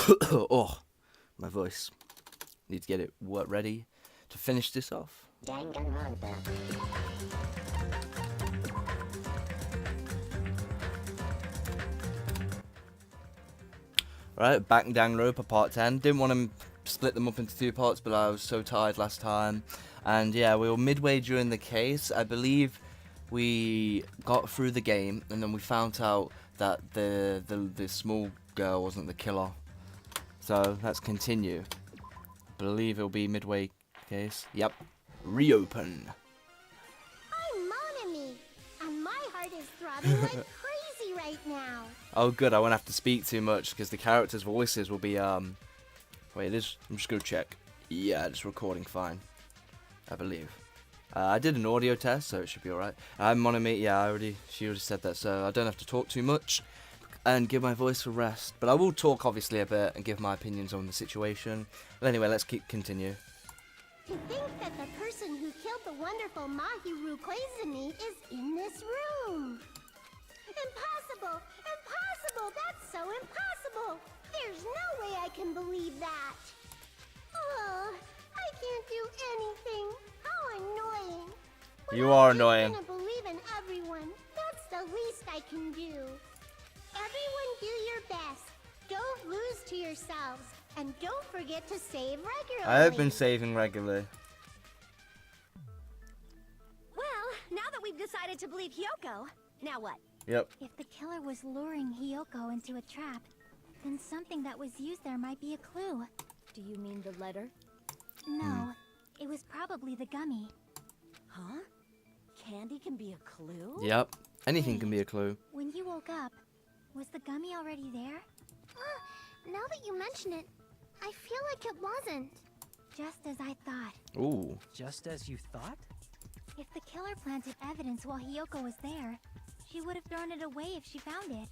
Oh, my voice. Need to get it ready to finish this off. Danganronpa. Right, back in Danganronpa Part 10. Didn't want to split them up into two parts, but I was so tired last time. And yeah, we were midway during the case. I believe we got through the game, and then we found out that the small girl wasn't the killer. So let's continue. I believe it'll be midway case. Yep. Reopen. I'm Monami, and my heart is throbbing like crazy right now. Oh good, I won't have to speak too much because the characters' voices will be wait, it is. I'm just gonna check. Yeah, it's recording fine, I believe. I did an audio test, so it should be alright. I'm Monami. Yeah, she already said that, so I don't have to talk too much and give my voice a rest. But I will talk obviously a bit and give my opinions on the situation. But anyway, let's continue. To think that the person who killed the wonderful Mahiru Koizumi is in this room. Impossible! Impossible! That's so impossible! There's no way I can believe that! Oh, I can't do anything. How annoying. But You are I'm annoying. just gonna believe in everyone. That's the least I can do. Everyone do your best. Don't lose to yourselves. And don't forget to save regularly. I have been saving regularly. Well, now that we've decided to believe Hyoko, now what? Yep. If the killer was luring Hyoko into a trap, then something that was used there might be a clue. Do you mean the letter? No, it was probably the gummy. Huh? Candy can be a clue? Yep. Anything can be a clue. When you woke up, was the gummy already there? Now that you mention it, I feel like it wasn't. Just as I thought. Ooh. Just as you thought? If the killer planted evidence while Hyoko was there, she would have thrown it away if she found it.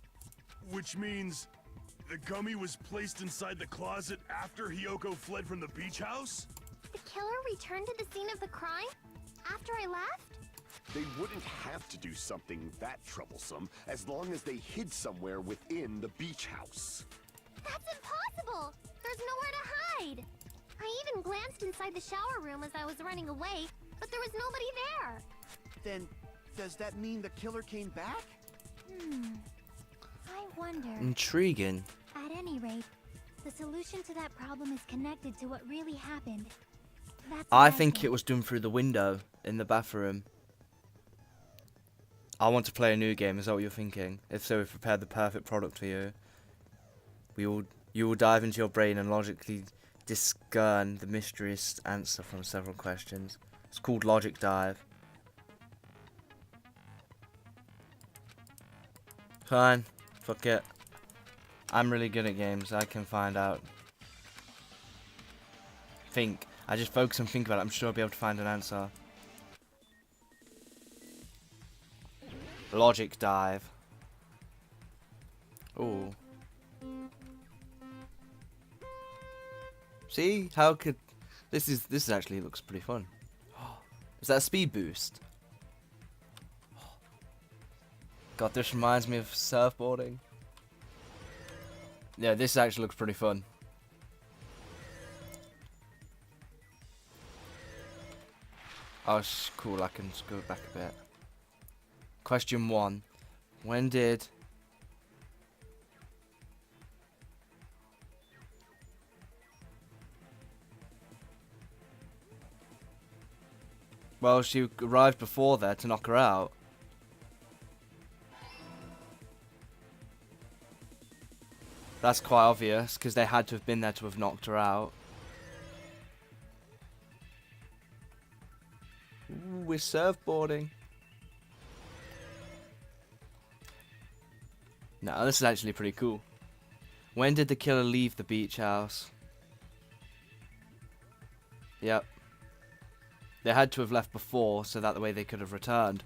Which means the gummy was placed inside the closet after Hyoko fled from the beach house? The killer returned to the scene of the crime after I left? They wouldn't have to do something that troublesome as long as they hid somewhere within the beach house. That's impossible! There's nowhere to hide! I even glanced inside the shower room as I was running away, but there was nobody there. Then, does that mean the killer came back? I wonder. Intriguing. At any rate, the solution to that problem is connected to what really happened. That's I what think it was done through the window in the bathroom. I want to play a new game, is that what you're thinking? If so, we've prepared the perfect product for you. You will dive into your brain and logically discern the mysterious answer from several questions. It's called Logic Dive. Fine. Fuck it. I'm really good at games. I can find out. Think. I just focus and think about it. I'm sure I'll be able to find an answer. Logic Dive. Ooh. See? How could... This actually looks pretty fun. Is that a speed boost? God, this reminds me of surfboarding. Yeah, this actually looks pretty fun. Oh, cool. I can just go back a bit. Question 1. When did... Well, she arrived before there to knock her out. That's quite obvious, because they had to have been there to have knocked her out. Ooh, we're surfboarding. No, this is actually pretty cool. When did the killer leave the beach house? Yep. They had to have left before, so that the way they could have returned.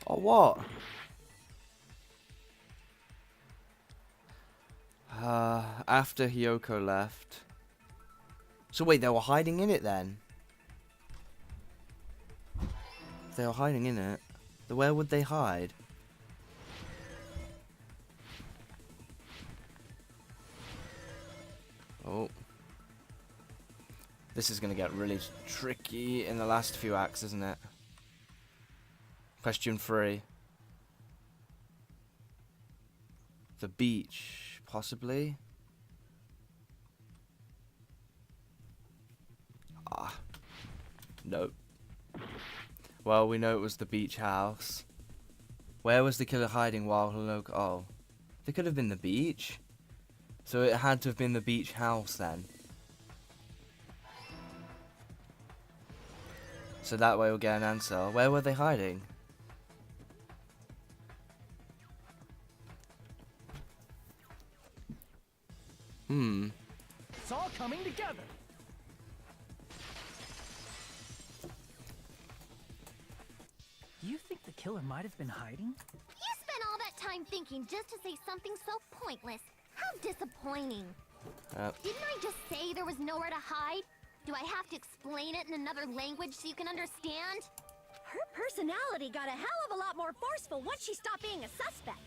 Or what? After Hyoko left. So wait, they were hiding in it then? If they were hiding in it, then where would they hide? Oh. This is going to get really tricky in the last few acts, isn't it? Question 3. The beach, possibly? Ah. Nope. Well, we know it was the beach house. Where was the killer hiding while Hiyoko... Oh. It could have been the beach. So it had to have been the beach house then. So that way we'll get an answer. Where were they hiding? It's all coming together. Do you think the killer might have been hiding? You spent all that time thinking just to say something so pointless. How disappointing. Didn't I just say there was nowhere to hide? Do I have to explain it in another language so you can understand? Her personality got a hell of a lot more forceful once she stopped being a suspect.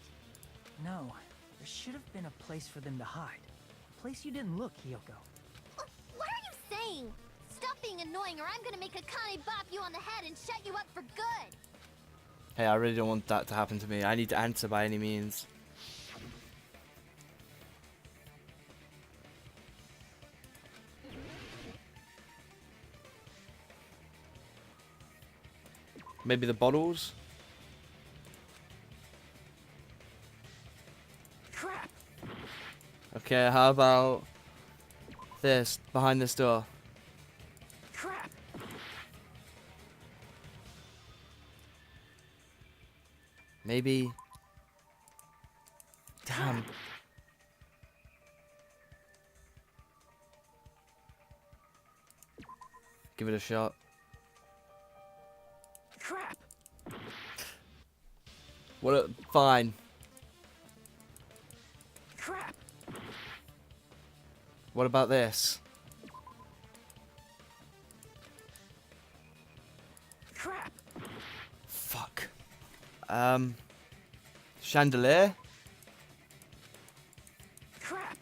No, there should have been a place for them to hide. A place you didn't look, Hiyoko. What are you saying? Stop being annoying or I'm gonna make Akane bop you on the head and shut you up for good. Hey, I really don't want that to happen to me. I need to answer by any means. Maybe the bottles? Crap! Okay, how about this, behind this door? Crap! Maybe... Damn. Give it a shot. Crap! What a... Fine. Crap! What about this? Crap! Fuck. Chandelier? Crap!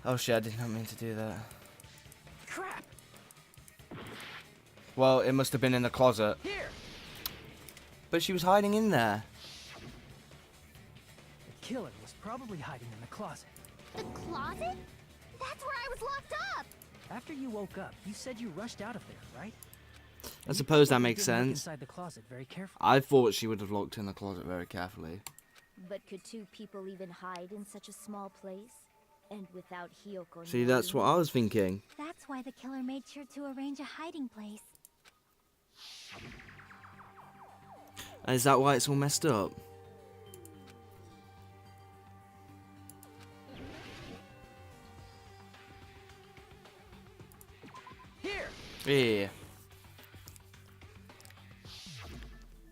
Oh shit, I did not mean to do that. Crap! Well, it must have been in the closet. Here! But she was hiding in there. The killer was probably hiding in the closet. The closet? That's where I was locked up. After you woke up, you said you rushed out of there, right? I suppose that You makes didn't look sense. Inside the closet very carefully. I thought she would have looked in the closet very carefully. But could two people even hide in such a small place? And without Hiyoko See, that's what I was thinking. That's why the killer made sure to arrange a hiding place. And is that why it's all messed up? Here! Yeah.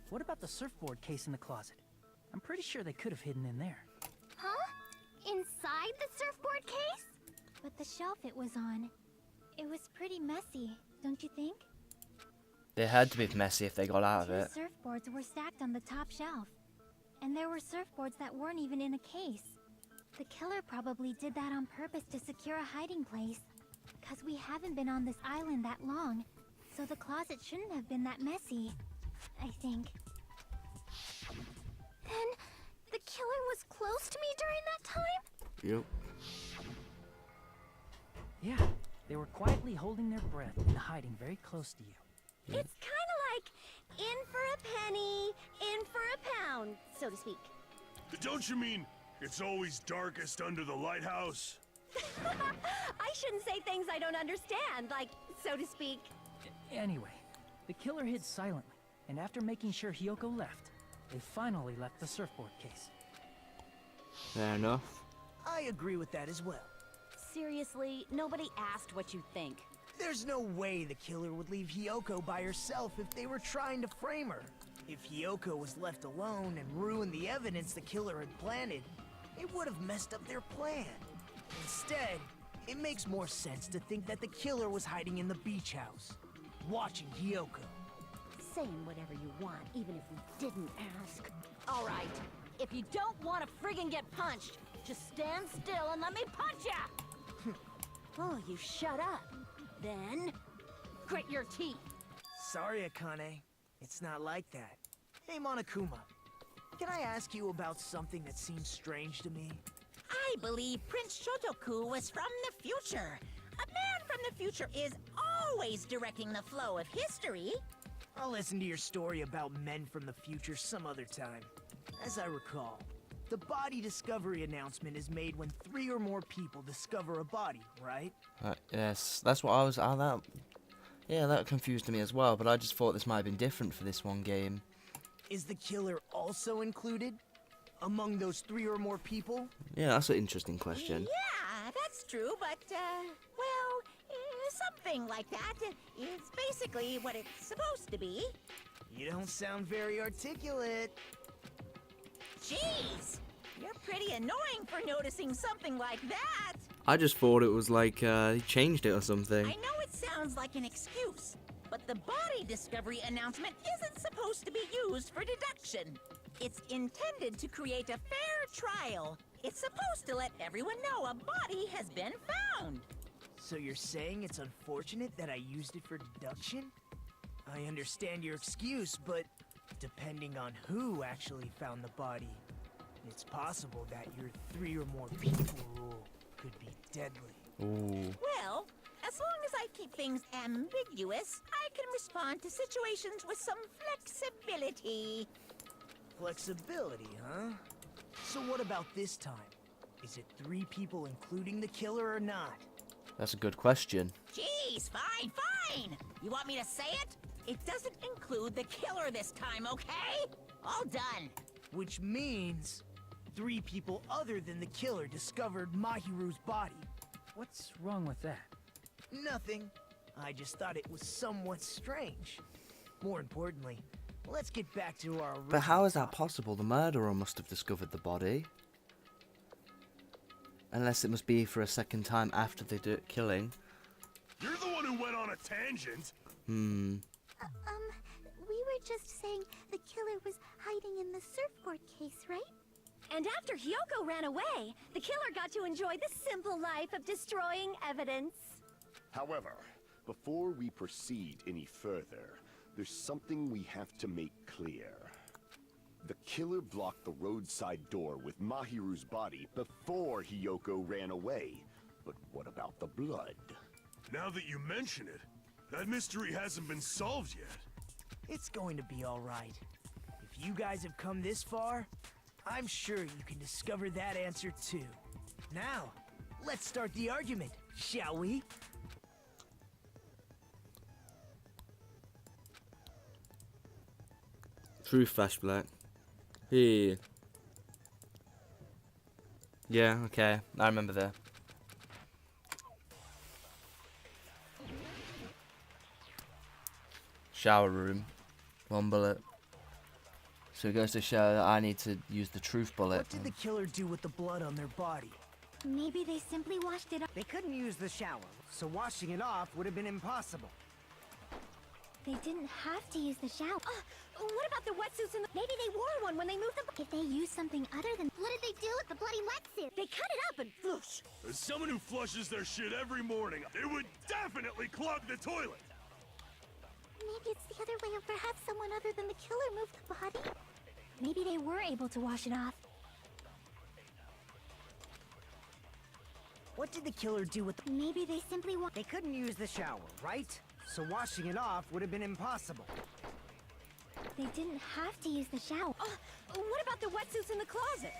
What about the surfboard case in the closet? I'm pretty sure they could have hidden in there. Huh? Inside the surfboard case? But the shelf it was on, it was pretty messy, don't you think? They had to be messy if they got out of Two it. surfboards were stacked on the top shelf. And there were surfboards that weren't even in a case. The killer probably did that on purpose to secure a hiding place. 'Cause we haven't been on this island that long, so the closet shouldn't have been that messy, I think. Then the killer was close to me during that time? Yep. Yeah, they were quietly holding their breath and hiding very close to you. It's kind of like in for a penny, in for a pound, so to speak. Don't you mean it's always darkest under the lighthouse? I shouldn't say things I don't understand, like, so to speak. Anyway, the killer hid silently, and after making sure Hiyoko left, they finally left the surfboard case. Fair enough. I agree with that as well. Seriously, nobody asked what you think. There's no way the killer would leave Hiyoko by herself if they were trying to frame her. If Hiyoko was left alone and ruined the evidence the killer had planted, it would have messed up their plan. Instead, it makes more sense to think that the killer was hiding in the beach house, watching Hiyoko. Saying whatever you want, even if we didn't ask. All right, if you don't want to friggin' get punched, Just stand still and let me punch ya! Oh, you shut up. Then, grit your teeth. Sorry, Akane. It's not like that. Hey, Monokuma. Can I ask you about something that seems strange to me? I believe Prince Shotoku was from the future. A man from the future is always directing the flow of history. I'll listen to your story about men from the future some other time. As I recall, the body discovery announcement is made when 3 or more people discover a body, right? Yes, that's what I was. Yeah, that confused me as well. But I just thought this might have been different for this one game. Is the killer also included among those 3 or more people? Yeah, that's an interesting question. Yeah, that's true, but, something like that is basically what it's supposed to be. You don't sound very articulate. Jeez! You're pretty annoying for noticing something like that! I just thought it was like he changed it or something. I know it sounds like an excuse, but the body discovery announcement isn't supposed to be used for deduction. It's intended to create a fair trial. It's supposed to let everyone know a body has been found. So you're saying it's unfortunate that I used it for deduction? I understand your excuse, but depending on who actually found the body, it's possible that your 3 or more people rule could be deadly. Ooh. Well, as long as I keep things ambiguous, I can respond to situations with some flexibility. Flexibility, huh? So what about this time? Is it 3 people including the killer or not? That's a good question. Jeez, fine! You want me to say it? It doesn't include the killer this time, okay? All done. Which means 3 people other than the killer discovered Mahiru's body. What's wrong with that? Nothing. I just thought it was somewhat strange. More importantly, let's get back to our original But how is that topic. possible? The murderer must have discovered the body. Unless it must be for a second time after the killing. You're the one who went on a tangent. We were just saying the killer was hiding in the surfboard case, right? And after Hyoko ran away, the killer got to enjoy the simple life of destroying evidence. However, before we proceed any further, there's something we have to make clear. The killer blocked the roadside door with Mahiru's body before Hyoko ran away. But what about the blood? Now that you mention it, that mystery hasn't been solved yet. It's going to be all right. If you guys have come this far, I'm sure you can discover that answer too. Now, let's start the argument, shall we? True flashback. Hey. Yeah, okay. I remember that. Shower room. 1 bullet. So it goes to show that I need to use the truth bullet. What did the killer do with the blood on their body? Maybe they simply washed it off. They couldn't use the shower, so washing it off would have been impossible. They didn't have to use the shower. What about the wetsuits and maybe they wore one when they moved the... If they used something other than... What did they do with the bloody wetsuit? They cut it up and whoosh. As someone who flushes their shit every morning, it would definitely clog the toilet. Maybe it's the other way, or perhaps someone other than the killer moved the body. Maybe they were able to wash it off. What did the killer do with the... Maybe they simply They couldn't use the shower, right? So washing it off would have been impossible. They didn't have to use the shower. What about the wetsuits in the closet?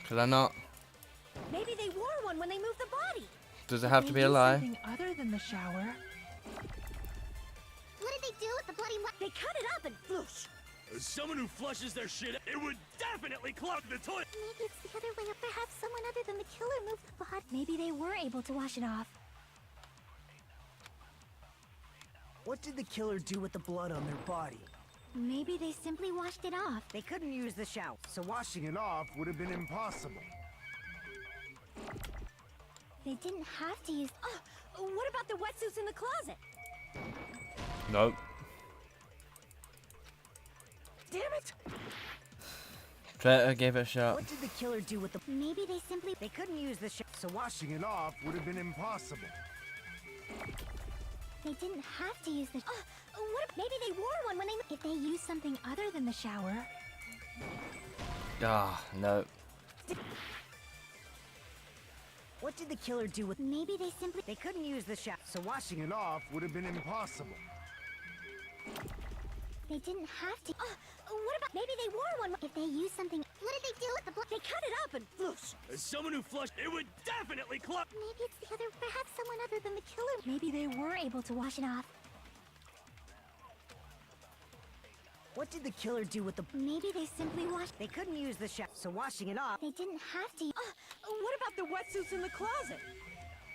Could I not? Maybe they wore one when they moved the body. Does it have to be a lie? Something other than the shower. What did they do with the bloody They cut it up and whoosh. As someone who flushes their shit, it would definitely clog the toilet. Maybe it's the other way, or perhaps someone other than the killer moved the body. Maybe they were able to wash it off. What did the killer do with the blood on their body? Maybe they simply washed it off. They couldn't use the shower, so washing it off would have been impossible. They didn't have to use... What about the wetsuits in the closet? Nope. Damn it! Try gave it a shot. What did the killer do with the... Maybe they simply... They couldn't use the so Washing it off would have been impossible. They didn't have to use the... What if maybe they wore one when they... If they used something other than the shower. Ah, no. What did the killer do with... Maybe they simply... They couldn't use the so Washing it off would have been impossible. They didn't have to... What about maybe they wore one? If they used something... What did they do with the blood? They cut it up and... As someone who flushed, it would definitely club. Maybe it's the other... Perhaps someone other than the killer. Maybe they were able to wash it off. What did the killer do with the... Maybe they simply washed... They couldn't use the so washing it off... They didn't have to... What about the wetsuits in the closet?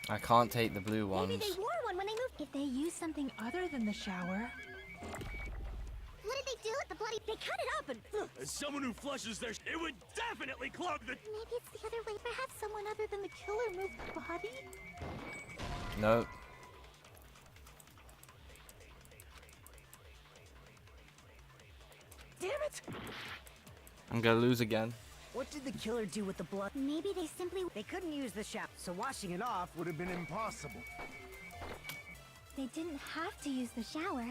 I can't take the blue ones. Maybe they wore one when they moved. If they used something Other than the shower. What did they do with the bloody... They cut it up and... As someone who flushes their, it would definitely clog the... Maybe it's the other way. Perhaps someone other than the killer moved the body? No. Damn it! I'm gonna lose again. What did the killer do with the blood? Maybe they simply... They couldn't use the so washing it off Would have been impossible. They didn't have to use the shower.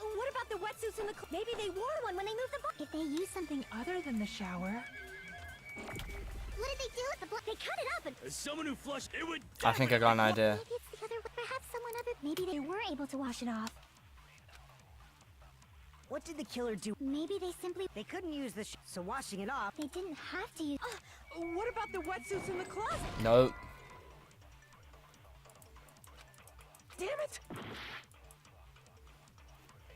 What about the wetsuits in the... Maybe they wore one when they moved the... If they used something... Other than the shower. What did they do with the blood? They cut it up and... As someone who flushed, it would... I think I got an idea. Maybe it's the other way. Perhaps someone other... Maybe they were able to wash it off. What did the killer do? Maybe they simply... They couldn't use the so washing it off... They didn't have to use... What about the wetsuits in the closet? No. Damn it!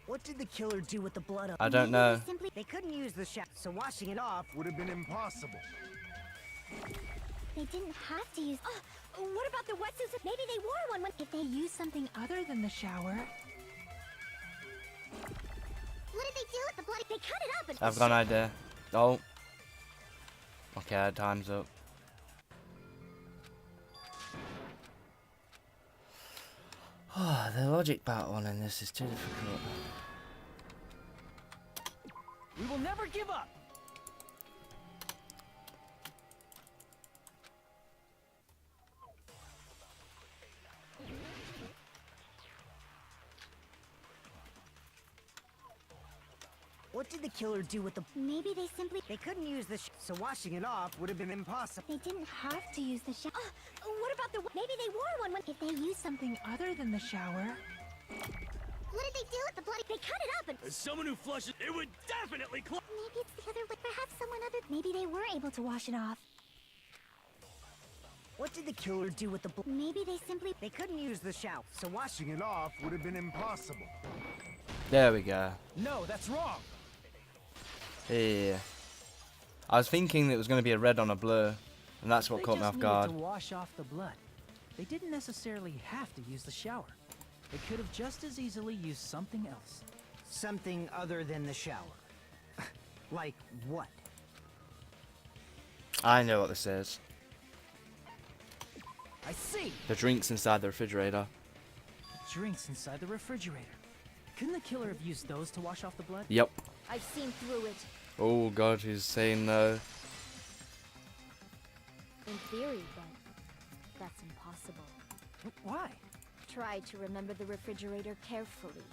What did the killer do with the blood up? I don't know. Simply... They couldn't use the so washing it off... Would have been impossible. They didn't have to use... What about the wetsuits? Maybe they wore one when... If they used something... Other than the shower. What did they do with the bloody... They cut it up and... I've got an idea. Oh. Okay, time's up. Oh, the logic battle in this is too difficult. We will never give up. What did the killer do with the... Maybe they simply... They couldn't use the so washing it off would have been impossible. They didn't have to use the shower. What about the... Maybe they wore one when... If they used something... Other than the shower. What did they do with the bloody... They cut it up and... As someone who flushes, it would definitely clog... Maybe it's the other way. Perhaps someone other... Maybe they were able to wash it off. What did the killer do with the... Maybe they simply... They couldn't use the so Washing it off would have been impossible. There we go. No, that's wrong. Yeah. I was thinking it was going to be a red on a blue, and that's what caught me off guard. They just needed to wash off the blood. They didn't necessarily have to use the shower. They could have just as easily used something else. Something other than the shower. Like what? I know what this is. I see. The drinks inside the refrigerator. Drinks inside the refrigerator. Couldn't the killer have used those to wash off the blood? Yep. I've seen through it. Oh god, he's saying no. In theory, but that's impossible. Why? Try to remember the refrigerator carefully,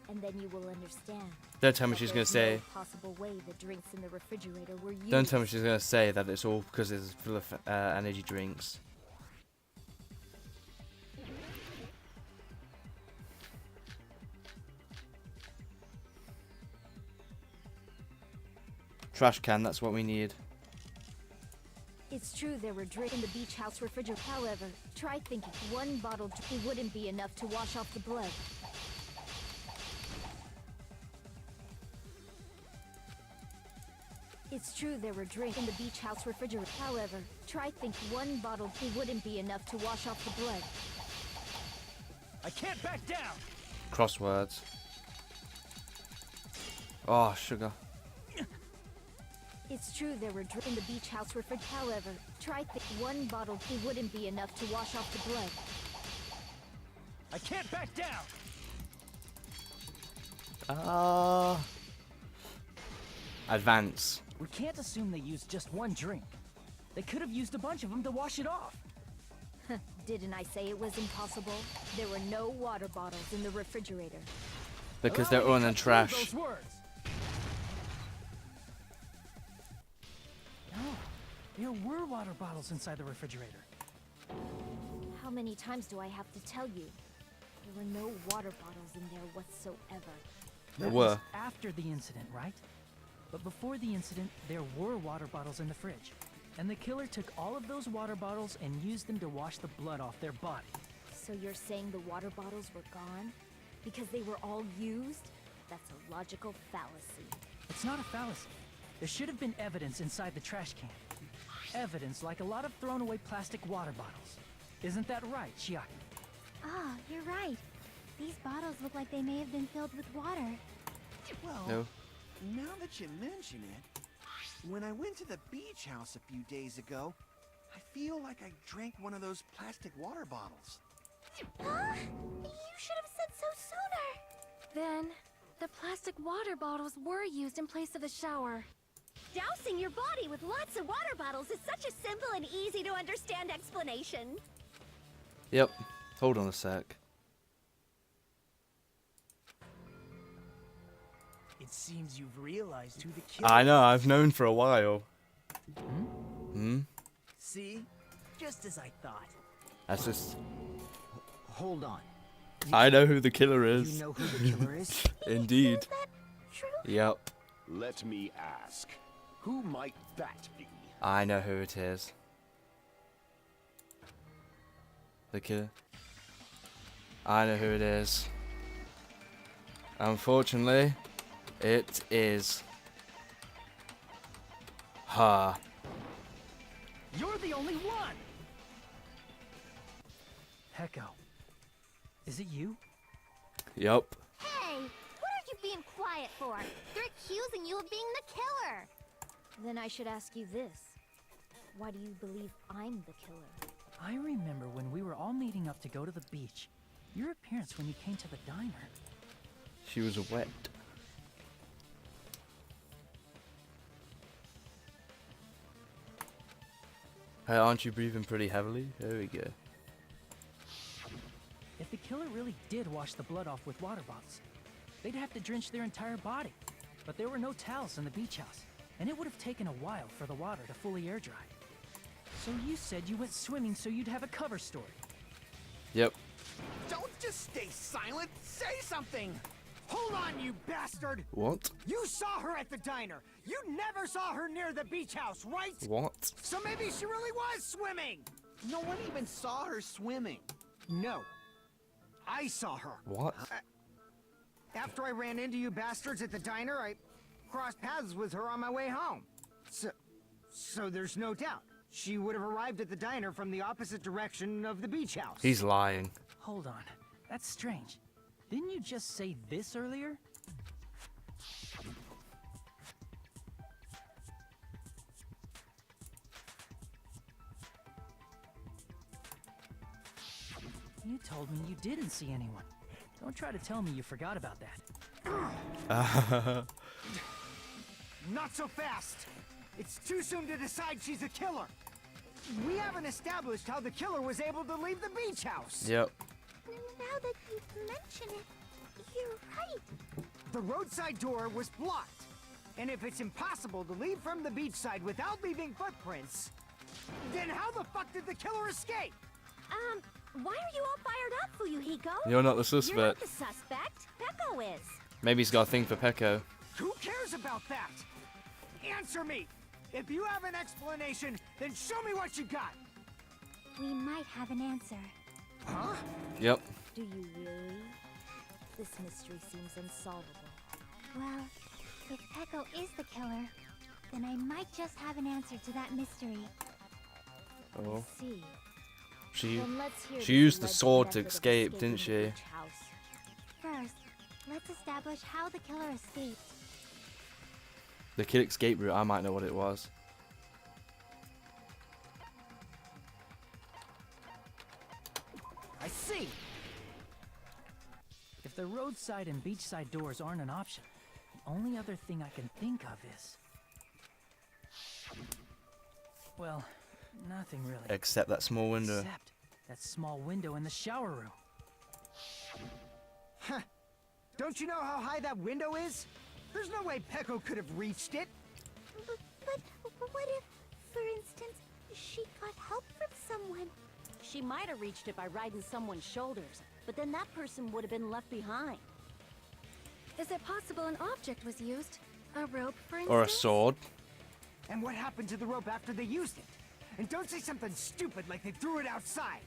and then you will understand. Don't tell me that she's there's going to say. no possible way the drinks in the refrigerator were used. Don't tell me she's going to say that it's all because it's full of energy drinks. Trash can, that's what we need. It's true there were drinks in the beach house refrigerator. However, try thinking one bottle it wouldn't be enough to wash off the blood. It's true there were drinks in the beach house refrigerator. However, try thinking one bottle it wouldn't be enough to wash off the blood. I can't back down. Crosswords. Oh, sugar. It's true there were drinks in the beach house refrigerator. However, try one bottle it wouldn't be enough to wash off the blood. I can't back down. Advance. We can't assume they used just one drink. They could have used a bunch of them to wash it off. Didn't I say it was impossible? There were no water bottles in the refrigerator. Because they're all in the trash. Those words. No, there were water bottles inside the refrigerator. How many times do I have to tell you? There were no water bottles in there whatsoever. There That were. was after the incident, right? But before the incident, there were water bottles in the fridge. And the killer took all of those water bottles and used them to wash the blood off their body. So you're saying the water bottles were gone? Because they were all used? That's a logical fallacy. It's not a fallacy. There should have been evidence inside the trash can. Evidence like a lot of thrown away plastic water bottles. Isn't that right, Chiaki? Ah, you're right. These bottles look like they may have been filled with water. Well, No. now that you mention it, when I went to the beach house a few days ago, I feel like I drank one of those plastic water bottles. Huh? You should have said so sooner. Then, the plastic water bottles were used in place of the shower. Dousing your body with lots of water bottles is such a simple and easy to understand explanation. Yep. Hold on a sec. It seems you've realized who the killer I know, I've known for a while. See? Just as I thought. That's just... Hold on. I know who the killer is. You know who the killer is? Indeed. Yep. Let me ask, who might that be? I know who it is. The killer. I know who it is. Unfortunately, it is her. You're the only one! Peko. Is it you? Yup. Hey, what are you being quiet for? They're accusing you of being the killer. Then I should ask you this. Why do you believe I'm the killer? I remember when we were all meeting up to go to the beach. Your appearance when you came to the diner. She was wet. Hey, aren't you breathing pretty heavily? There we go. If the killer really did wash the blood off with water bottles, they'd have to drench their entire body. But there were no towels in the beach house, and it would have taken a while for the water to fully air dry. So you said you went swimming so you'd have a cover story. Yep. Don't just stay silent. Say something. Hold on, you bastard. What? You saw her at the diner. You never saw her near the beach house, right? What? So maybe she really was swimming. No one even saw her swimming. No. I saw her. What? After I ran into you bastards at the diner, I crossed paths with her on my way home. So there's no doubt. She would have arrived at the diner from the opposite direction of the beach house. He's lying. Hold on. That's strange. Didn't you just say this earlier? You told me you didn't see anyone. Don't try to tell me you forgot about that. Not so fast! It's too soon to decide she's a killer! We haven't established how the killer was able to leave the beach house! Yep. Now that you mention it, you're right. The roadside door was blocked. And if it's impossible to leave from the beachside without leaving footprints, then how the fuck did the killer escape? Why are you all fired up, Fuyuhiko? You're not the You're not suspect. the suspect. Peko is. Maybe he's got a thing for Peko. Who cares about that? Answer me! If you have an explanation, then show me what you got! We might have an answer. Huh? Yep. Do you really? This mystery seems unsolvable. Well, if Peko is the killer, then I might just have an answer to that mystery. Oh. I see. She Then let's hear she this used the alleged sword to method of escape, escaping didn't the she? beach house. First, let's establish how the killer escaped. The kid escape route, I might know what it was. I see! If the roadside and beachside doors aren't an option, the only other thing I can think of is... Well, nothing really. Except that small window. Except that small window in the shower room. Huh. Don't you know how high that window is? There's no way Peko could have reached it. But what if, for instance, she got help from someone? She might have reached it by riding someone's shoulders, but then that person would have been left behind. Is it possible an object was used? A rope, for instance? Or a sword. And what happened to the rope after they used it? And don't say something stupid like they threw it outside.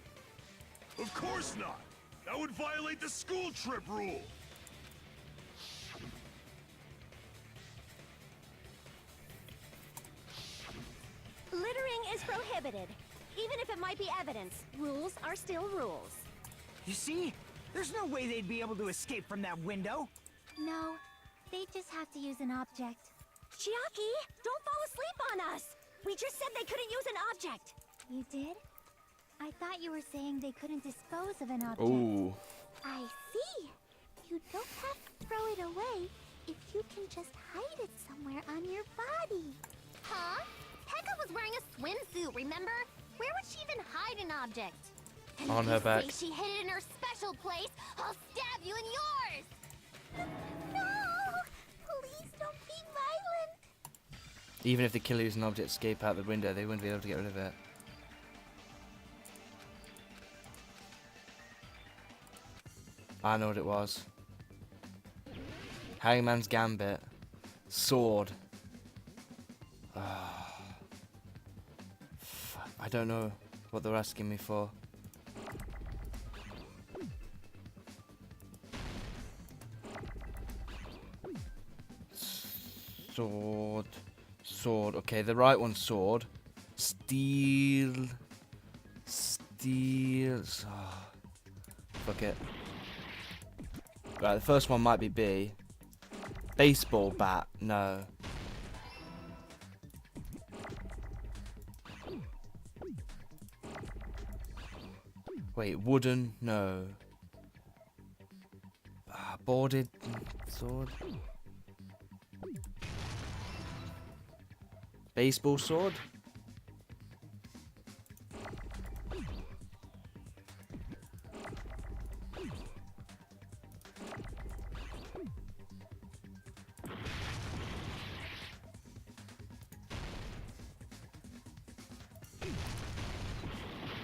Of course not! That would violate the school trip rule! Littering is prohibited. Even if it might be evidence, rules are still rules. You see? There's no way they'd be able to escape from that window. No, they just have to use an object. Chiaki, don't fall asleep on us! We just said they couldn't use an object! You did? I thought you were saying they couldn't dispose of an object. Ooh. I see. You don't have to throw it away if you can just hide it somewhere on your body. Huh? Pekka was wearing a swimsuit, remember? Where would she even hide an object? And On if her you back. say she hid it in her special place, I'll stab you in yours! No! Please don't be violent! Even if the killer used an object to escape out the window, they wouldn't be able to get rid of it. I know what it was. Hangman's Gambit. Sword. I don't know what they're asking me for. Sword. Sword. Okay, the right one's sword. Steel. Steel. Oh, fuck it. Right, the first one might be B. Baseball bat. No. Wait, wooden? No. Boarded sword? Baseball sword?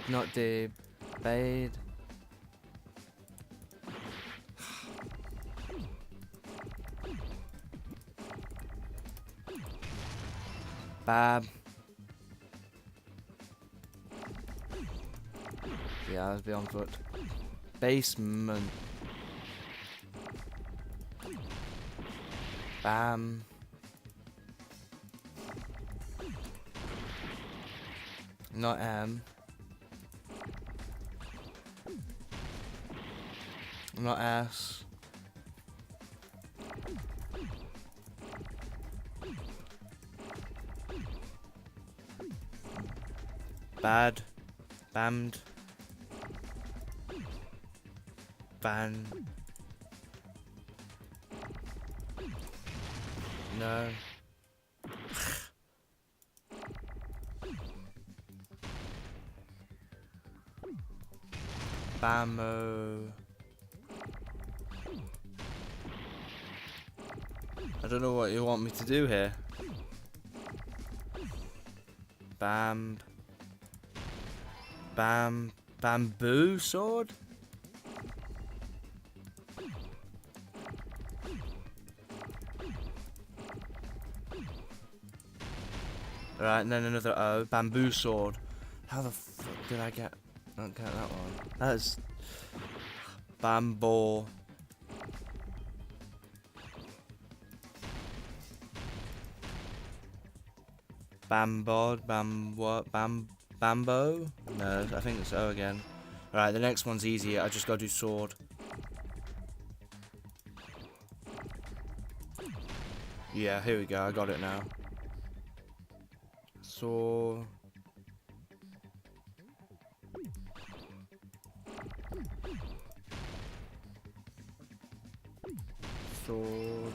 Not the Bade. Bab. Yeah, I was beyond foot. Basement. Bam. Not M. Not S. Bad. Bammed. Ban. No. Bammo. I don't know what you want me to do here. Bam. Bam. Bamboo sword? Alright, and then another O. Bamboo sword. How the fuck did I get... I don't get that one. That is... Bamboo. Bambod, Bambo? No, I think it's O again. Alright, the next one's easy. I just gotta do sword. Yeah, here we go. I got it now. Sword. Sword.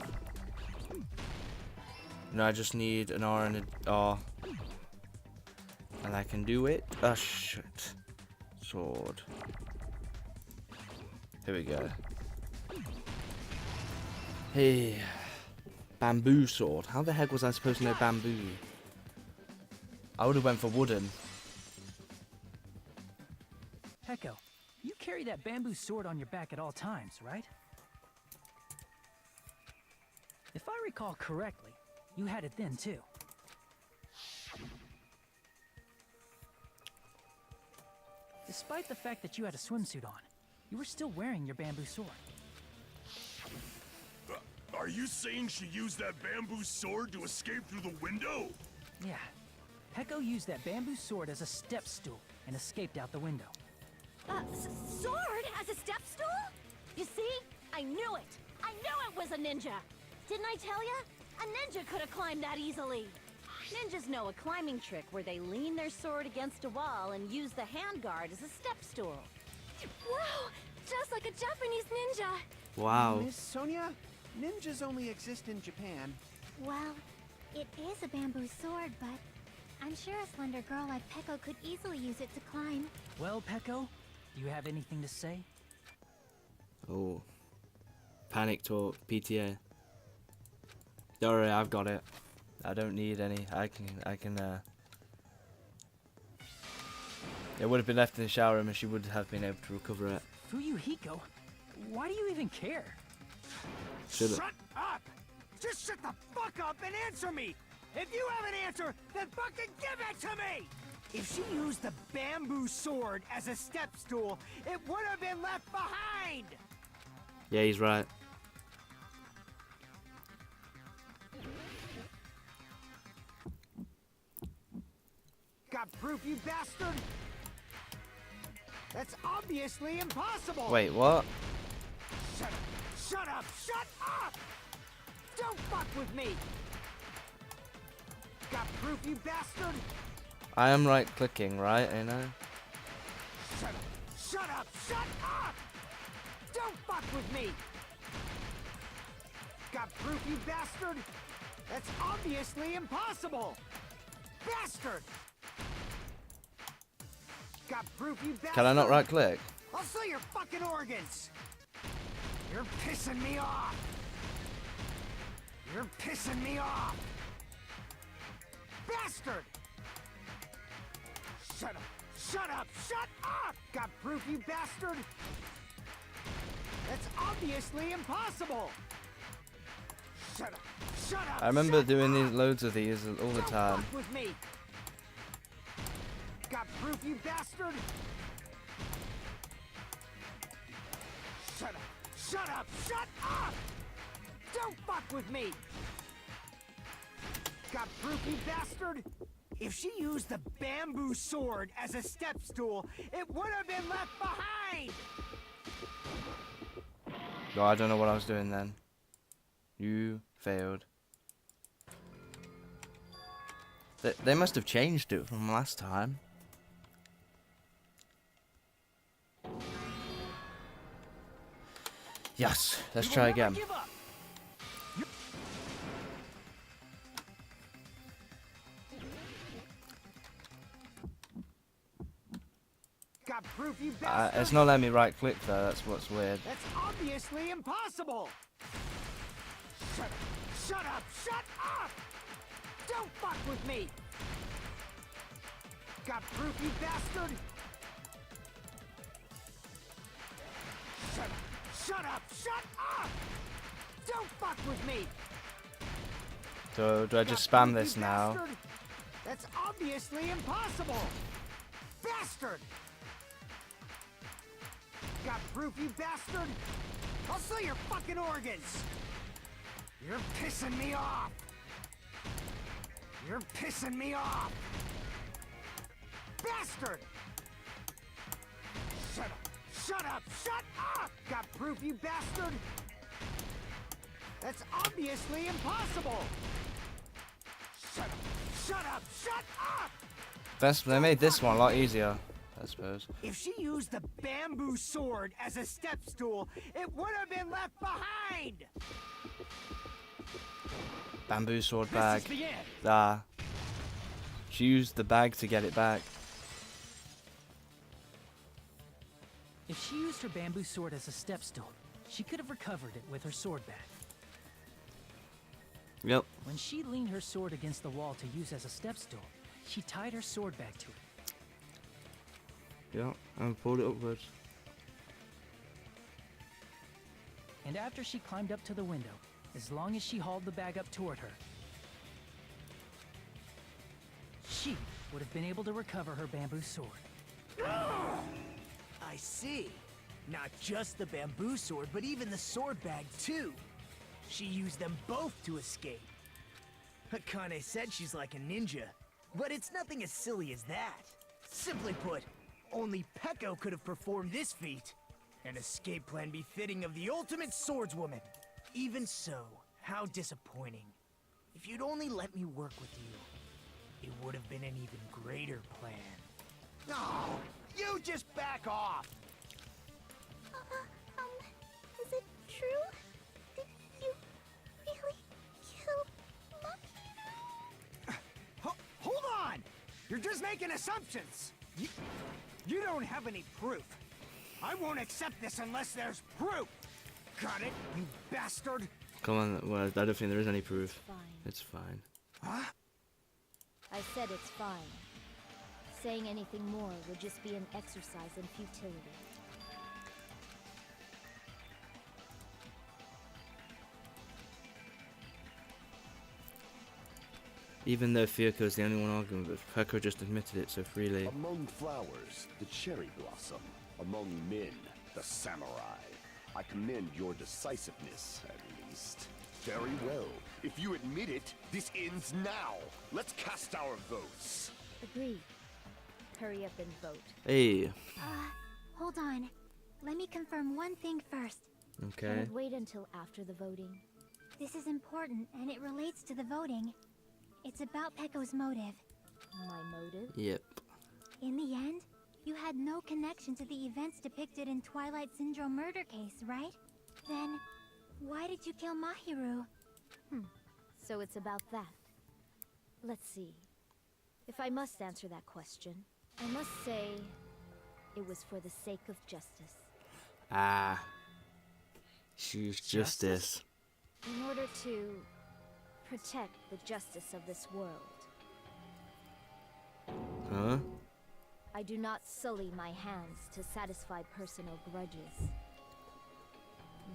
No, I just need an R and a R. And I can do it. Oh, shit. Sword. Here we go. Hey. Bamboo sword. How the heck was I supposed to know bamboo? I would have went for wooden. Peko, you carry that bamboo sword on your back at all times, right? If I recall correctly, you had it then too. Despite the fact that you had a swimsuit on, you were still wearing your bamboo sword. Are you saying she used that bamboo sword to escape through the window? Yeah. Peko used that bamboo sword as a step stool and escaped out the window. Sword as a step stool? You see? I knew it! I knew it was a ninja! Didn't I tell ya? A ninja could have climbed that easily! Ninjas know a climbing trick where they lean their sword against a wall and use the handguard as a step stool. Wow! Just like a Japanese ninja! Wow. Miss Sonia, ninjas only exist in Japan. Well, it is a bamboo sword, but I'm sure a slender girl like Peko could easily use it to climb. Well, Peko, do you have anything to say? Oh. Panic talk. PTA. Don't worry, I've got it. I don't need any. I can, It would have been left in the shower room and she would have been able to recover it. Fuyuhiko, why do you even care? Shut up! Just shut the fuck up and answer me! If you have an answer, then fucking give it to me! If she used the bamboo sword as a step stool, it would have been left behind! Yeah, he's right. Got proof, you bastard? That's obviously impossible! Wait, what? Shut up! Shut up! Shut up! Don't fuck with me! Got proof, you bastard? I am right clicking, right? You know? Shut up! Shut up! Shut up! Don't fuck with me! Got proof, you bastard? That's obviously impossible! Bastard! Got proof, you bastard? Can I not right click? I'll sell your fucking organs! You're pissing me off! You're pissing me off! Bastard! Shut up! Shut up! Shut up! Got proof, you bastard? That's obviously impossible! Shut up! Shut up! I remember shut doing up! these loads of these all the Don't time. fuck with me! Got proof, you bastard? Shut up! Shut up! Shut up! Don't fuck with me! Got proof, you bastard? If she used the bamboo sword as a step stool, it would have been left behind! No, I don't know what I was doing then. You failed. They must have changed it from last time. Yes, let's try again. Got proof, you bastard? It's not letting me right click though, that's what's weird. That's obviously impossible! Shut up! Shut up! Shut up! Don't fuck with me! Got proof, you bastard? Shut up! Shut up! Shut up! Don't fuck with me! So, do I just Got spam proof, this you now? bastard? That's obviously impossible! Bastard! Got proof, you bastard? I'll sell your fucking organs! You're pissing me off! You're pissing me off! Bastard! Shut up! Shut up! Shut up! Got proof, you bastard? That's obviously impossible! Shut up! Shut up! Shut up! They made this one a lot easier, I suppose. If she used the bamboo sword as a step stool, it would have been left behind! Bamboo sword This bag. is the end. Ah. She used the bag to get it back. If she used her bamboo sword as a step stool, she could have recovered it with her sword bag. Yep. When she leaned her sword against the wall to use as a step stool, she tied her sword bag to it. Yep, and pulled it upwards. And after she climbed up to the window, as long as she hauled the bag up toward her, she would have been able to recover her bamboo sword. I see. Not just the bamboo sword, but even the sword bag too. She used them both to escape. Akane said she's like a ninja, but it's nothing as silly as that. Simply put, only Peko could have performed this feat. An escape plan befitting of the ultimate swordswoman. Even so, how disappointing. If you'd only let me work with you, it would have been an even greater plan. No, you just back off! Is it true? Did you really kill Mahiru? Hold on! You're just making assumptions! You don't have any proof. I won't accept this unless there's proof! Got it, you bastard? Come on, well, I don't think there is any proof. Fine. It's fine. Huh? I said it's fine. Saying anything more would just be an exercise in futility. Even though Fuyuko's the only one arguing, but Peko just admitted it so freely. Among flowers, the cherry blossom. Among men, the samurai. I commend your decisiveness, at least. Very well. If you admit it, this ends now. Let's cast our votes. Agreed. Hurry up and vote. Hey. Hold on. Let me confirm one thing first. Okay. Can it wait until after the voting? This is important, and it relates to the voting. It's about Peko's motive. My motive? Yep. In the end, you had no connection to the events depicted in Twilight Syndrome murder case, right? Then, why did you kill Mahiru? So it's about that. Let's see. If I must answer that question, I must say it was for the sake of justice. Ah. Choose justice. In order to protect the justice of this world. Huh? I do not sully my hands to satisfy personal grudges.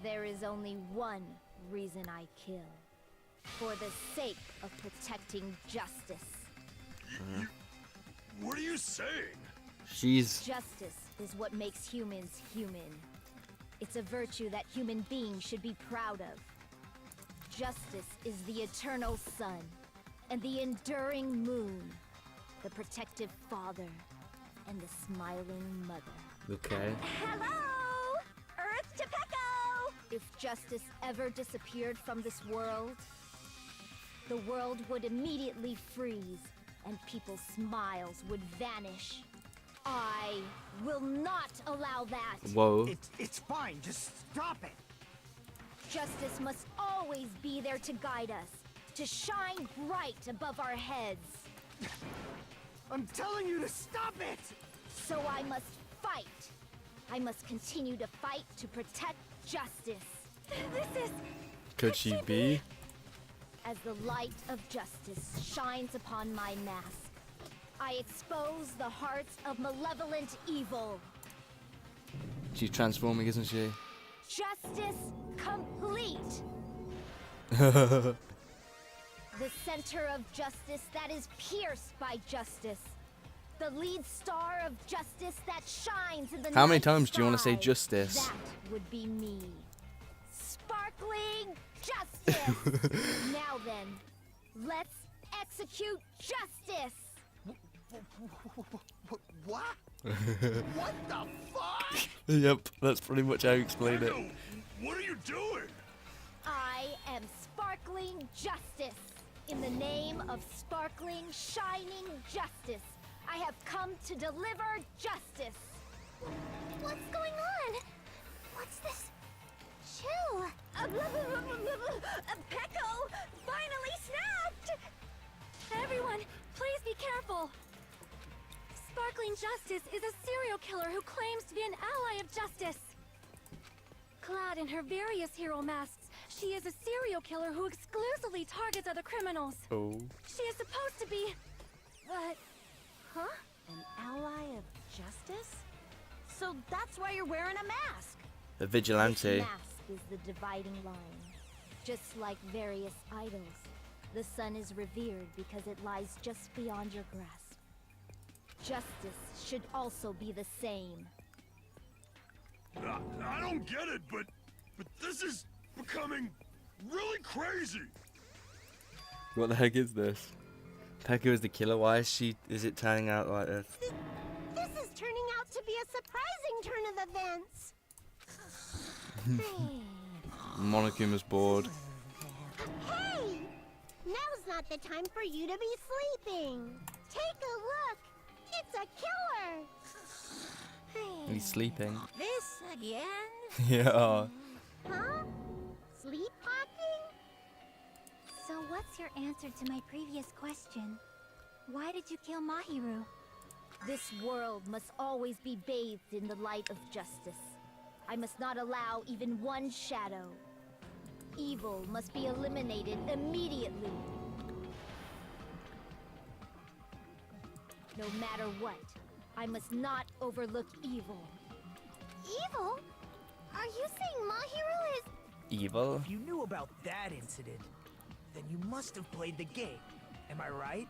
There is only one reason I kill. For the sake of protecting justice. What are you saying? She's... Justice is what makes humans human. It's a virtue that human beings should be proud of. Justice is the eternal sun, and the enduring moon, the protective father, and the smiling mother. Okay. Hello! Earth to Peko! If justice ever disappeared from this world, the world would immediately freeze, and people's smiles would vanish. I will not allow that! Whoa. It's fine, just stop it! Justice must always be there to guide us, to shine bright above our heads. I'm telling you to stop it! So I must fight. I must continue to fight to protect justice. This is... Could she be? As the light of justice shines upon my mask, I expose the hearts of malevolent evil. She's transforming, isn't she? Justice complete. Uh-huh. The center of justice that is pierced by justice. The lead star of justice that shines in the How many night times do you want to say sky. justice? That would be me. Sparkling justice. Now then, let's execute justice. What? What the fuck? Yep, that's pretty much how you explain it. Peko, what are you doing? I am sparkling justice. In the name of sparkling, shining justice, I have come to deliver justice. What's going on? What's this? Chill. Peko finally snapped! Everyone, please be careful! Sparkling Justice is a serial killer who claims to be an ally of justice. Clad in her various hero masks, she is a serial killer who exclusively targets other criminals. Oh. She is supposed to be... but... Huh? An ally of justice? So that's why you're wearing a mask. A vigilante. This mask is the dividing line. Just like various idols, the sun is revered because it lies just beyond your grasp. Justice should also be the same. I don't get it, but this is becoming really crazy. What the heck is this? Pekka is the killer. Why is it turning out like this? This is turning out to be a surprising turn of events. Monokuma's bored. Hey! Now's not the time for you to be sleeping. Take a look. It's a killer. He's sleeping. This again? Yeah. Huh? Sleepwalking? So what's your answer to my previous question? Why did you kill Mahiru? This world must always be bathed in the light of justice. I must not allow even one shadow. Evil must be eliminated immediately. No matter what, I must not overlook evil. Evil? Are you saying Mahiru is... Evil? If you knew about that incident, then you must have played the game. Am I right?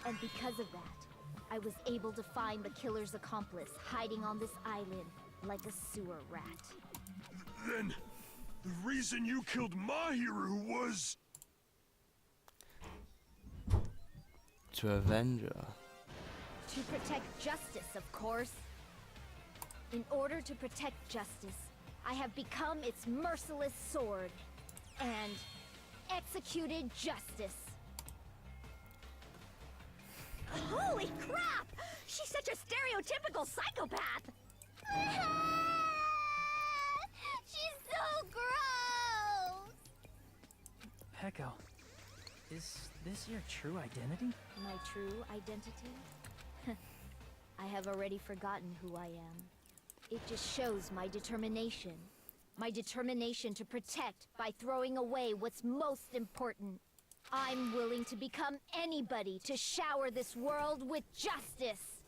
And because of that, I was able to find the killer's accomplice hiding on this island like a sewer rat. Then, the reason you killed Mahiru was... To avenge her. To protect justice, of course. In order to protect justice, I have become its merciless sword and executed justice. Holy crap! She's such a stereotypical psychopath! She's so gross! Peko, is this your true identity? My true identity? I have already forgotten who I am. It just shows my determination. My determination to protect by throwing away what's most important. I'm willing to become anybody to shower this world with justice.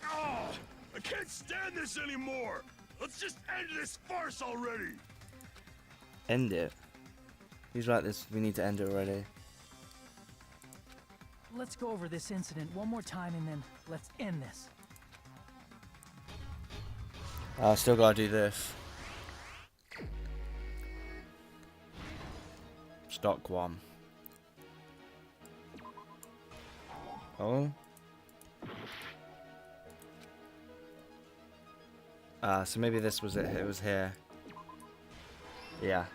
Oh, I can't stand this anymore! Let's just end this farce already! End it. He's right, we need to end it already. Let's go over this incident one more time and then let's end this. I still gotta do this. Stock one. Oh. So maybe this was it. It was here. Yeah.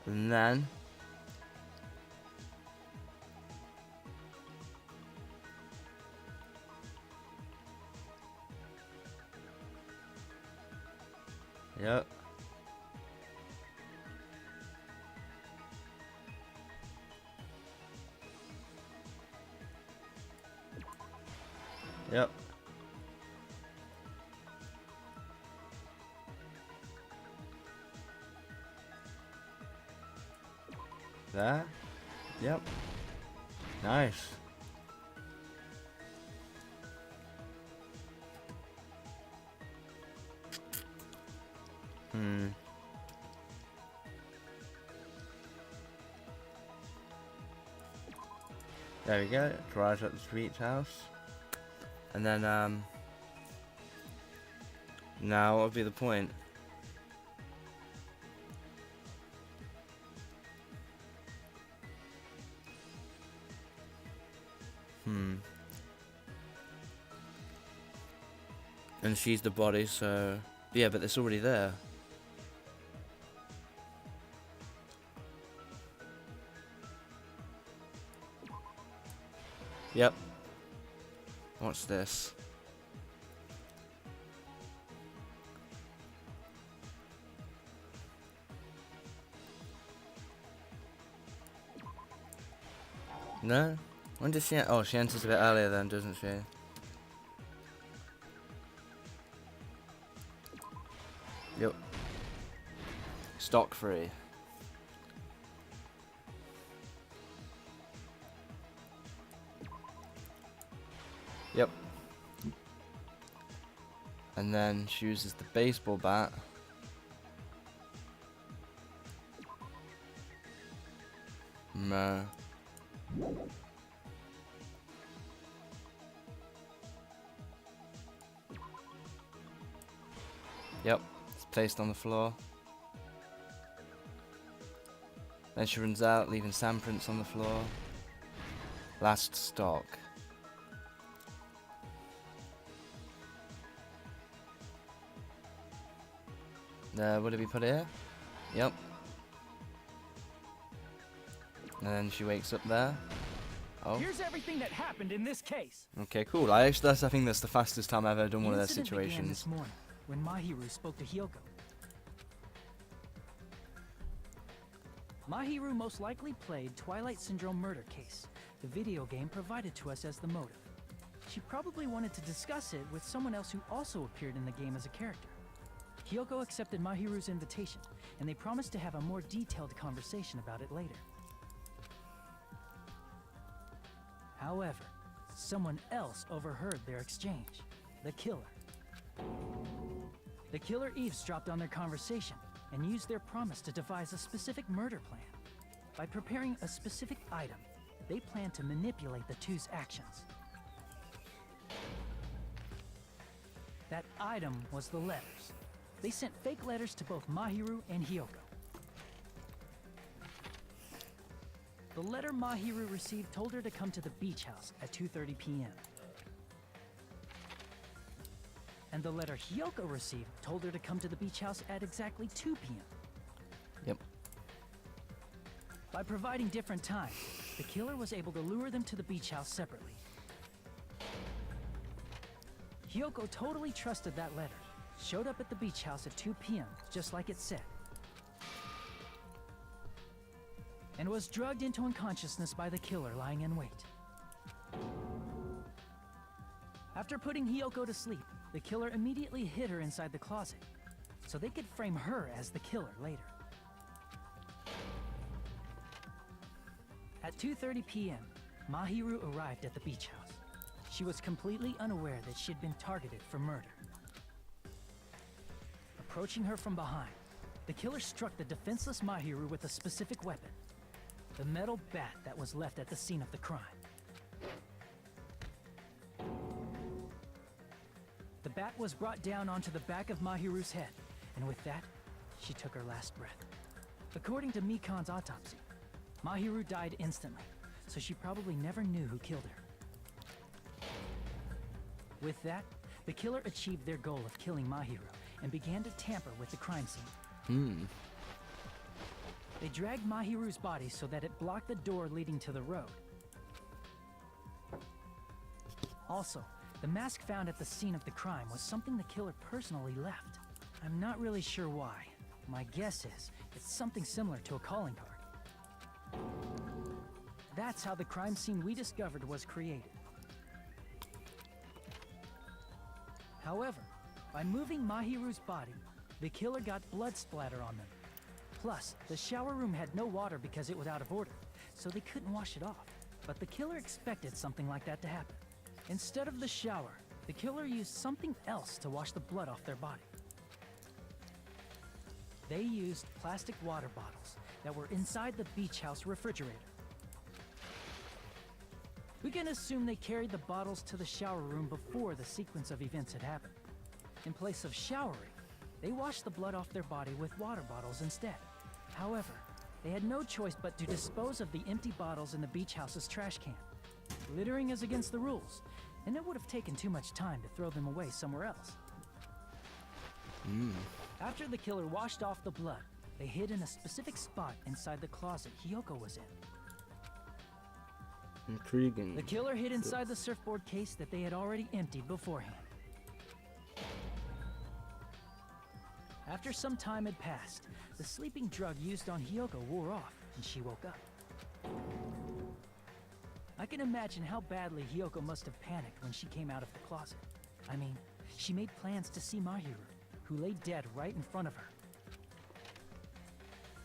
And then. Yep. Yep. There. Yep. Nice. There we go. Drives up the street's house. And then, now what would be the point? And she's the body, so... Yeah, but it's already there. Yep. What's this? No? When does she... Oh, she enters a bit earlier then, doesn't she? Yep. Stock free. Yep. And then she uses the baseball bat. No. Yep, it's placed on the floor. Then she runs out, leaving sandprints on the floor. Last stock. What did we put here? Yep. And then she wakes up there. Oh. Here's everything that happened in this case. Okay, cool. I think that's the fastest time I've ever done one of those Incident began situations. this morning when Mahiru spoke to Hyoko. Mahiru most likely played Twilight Syndrome Murder Case, the video game provided to us as the motive. She probably wanted to discuss it with someone else who also appeared in the game as a character. Hyoko accepted Mahiru's invitation, and they promised to have a more detailed conversation about it later. However, someone else overheard their exchange. The killer. The killer eavesdropped on their conversation and used their promise to devise a specific murder plan. By preparing a specific item, they planned to manipulate the two's actions. That item was the letters. They sent fake letters to both Mahiru and Hyoko. The letter Mahiru received told her to come to the beach house at 2:30 p.m. And the letter Hyoko received told her to come to the beach house at exactly 2 p.m. Yep. By providing different times, the killer was able to lure them to the beach house separately. Hyoko totally trusted that letter, showed up at the beach house at 2 p.m., just like it said, and was drugged into unconsciousness by the killer lying in wait. After putting Hyoko to sleep, the killer immediately hid her inside the closet, so they could frame her as the killer later. At 2:30 p.m., Mahiru arrived at the beach house. She was completely unaware that she'd been targeted for murder. Approaching her from behind, the killer struck the defenseless Mahiru with a specific weapon, the metal bat that was left at the scene of the crime. The bat was brought down onto the back of Mahiru's head, and with that, she took her last breath. According to Mikan's autopsy, Mahiru died instantly, so she probably never knew who killed her. With that, the killer achieved their goal of killing Mahiru and began to tamper with the crime scene. They dragged Mahiru's body so that it blocked the door leading to the road. Also, the mask found at the scene of the crime was something the killer personally left. I'm not really sure why. My guess is it's something similar to a calling card. That's how the crime scene we discovered was created. However, by moving Mahiru's body, the killer got blood splatter on them. Plus, the shower room had no water because it was out of order, so they couldn't wash it off. But the killer expected something like that to happen. Instead of the shower, the killer used something else to wash the blood off their body. They used plastic water bottles that were inside the beach house refrigerator. We can assume they carried the bottles to the shower room before the sequence of events had happened. In place of showering, they washed the blood off their body with water bottles instead. However, they had no choice but to dispose of the empty bottles in the beach house's trash can. Littering is against the rules, and it would have taken too much time to throw them away somewhere else. After the killer washed off the blood, they hid in a specific spot inside the closet Hyoko was in. Intriguing. The killer hid inside the surfboard case that they had already emptied beforehand. After some time had passed, the sleeping drug used on Hyoko wore off, and she woke up. I can imagine how badly Hiyoko must have panicked when she came out of the closet. I mean, she made plans to see Mahiru, who lay dead right in front of her.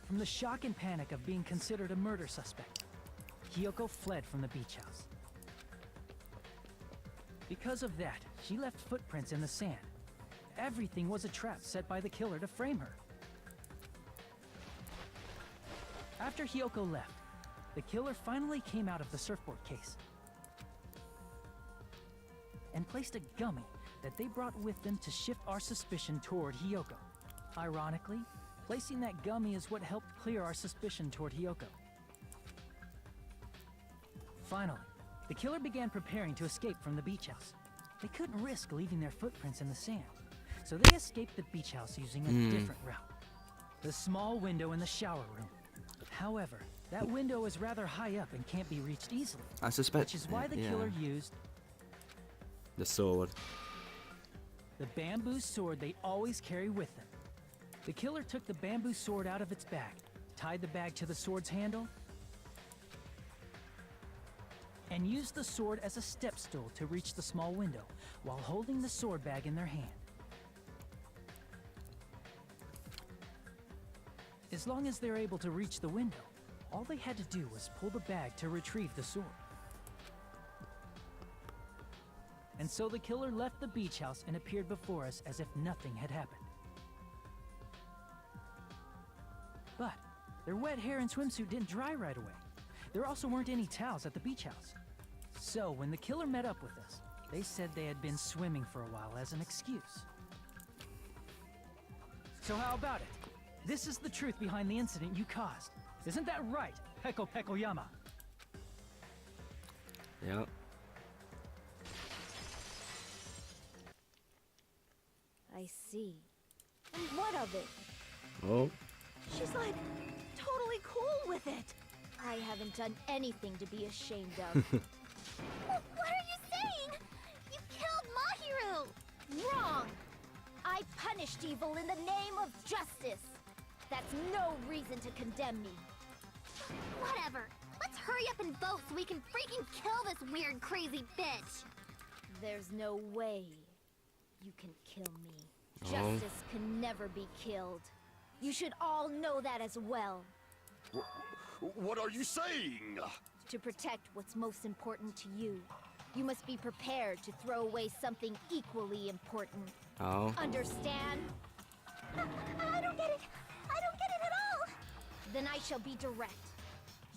From the shock and panic of being considered a murder suspect, Hiyoko fled from the beach house. Because of that, she left footprints in the sand. Everything was a trap set by the killer to frame her. After Hiyoko left, the killer finally came out of the surfboard case and placed a gummy that they brought with them to shift our suspicion toward Hiyoko. Ironically, placing that gummy is what helped clear our suspicion toward Hiyoko. Finally, the killer began preparing to escape from the beach house. They couldn't risk leaving their footprints in the sand, so they escaped the beach house using a different route. The small window in the shower room. However, that window is rather high up and can't be reached easily. I suspect, which is why the killer used the sword. The bamboo sword they always carry with them. The killer took the bamboo sword out of its bag, tied the bag to the sword's handle, and used the sword as a step stool to reach the small window while holding the sword bag in their hand. As long as they're able to reach the window, all they had to do was pull the bag to retrieve the sword. And so the killer left the beach house and appeared before us as if nothing had happened. But their wet hair and swimsuit didn't dry right away. There also weren't any towels at the beach house. So when the killer met up with us, they said they had been swimming for a while as an excuse. So how about it? This is the truth behind the incident you caused. Isn't that right, Peko Pekoyama? Yeah. I see. And what of it? Oh. She's like totally cool with it. I haven't done anything to be ashamed of. What are you saying? You killed Mahiru! Wrong! I punished evil in the name of justice. That's no reason to condemn me. Whatever. Let's hurry up and vote so we can freaking kill this weird, crazy bitch. There's no way you can kill me. Justice can never be killed. You should all know that as well. What are you saying? To protect what's most important to you, you must be prepared to throw away something equally important. Oh. Understand? I don't get it. I don't get it at all. Then I shall be direct.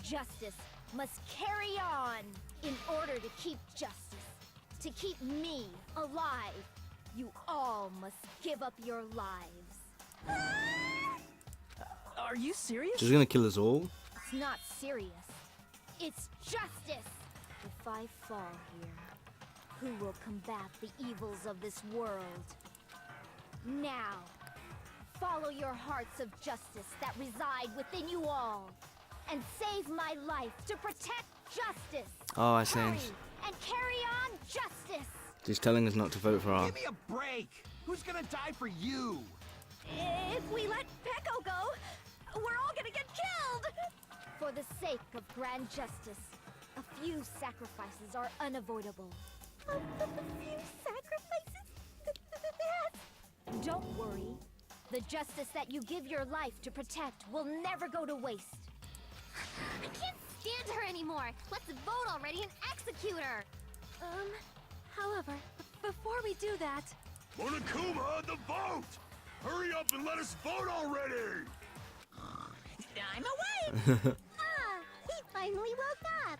Justice must carry on in order to keep justice. To keep me alive, you all must give up your lives. Are you serious? She's gonna kill us all? It's not serious. It's justice. If I fall here, who will combat the evils of this world? Now, follow your hearts of justice that reside within you all, and save my life to protect justice. Oh, I see. Hurry and carry on justice. She's telling us not to vote for her. Give me a break! Who's gonna die for you? If we let Peko go, we're all gonna get killed! For the sake of grand justice, a few sacrifices are unavoidable. A few sacrifices? Don't worry. The justice that you give your life to protect will never go to waste. I can't stand her anymore. Let's vote already and execute her. However, before we do that... Monokuma, the vote! Hurry up and let us vote already! I'm awake! He finally woke up.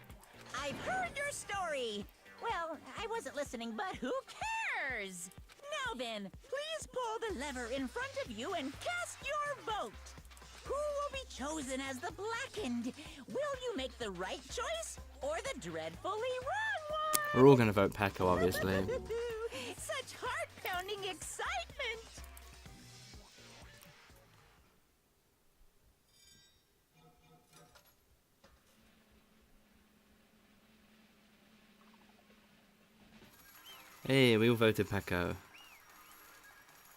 I've heard your story. Well, I wasn't listening, but who cares? Now then, please pull the lever in front of you and cast your vote. Who will be chosen as the Blackened? Will you make the right choice or the dreadfully wrong one? We're all gonna vote Peko, obviously. Such heart-pounding excitement! Hey, we all voted Peko.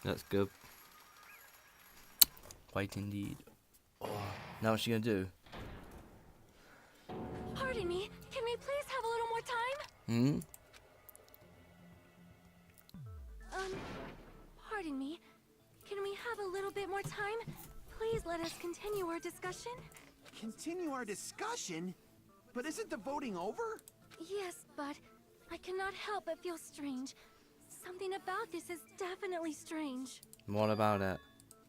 That's good. Quite indeed. Oh, now what's she gonna do? Pardon me, can we please have a Hmm? Pardon me. Can we have a little bit more time? Please let us continue our discussion. Continue our discussion? But isn't the voting over? Yes, but I cannot help but feel strange. Something about this is definitely strange. What about it?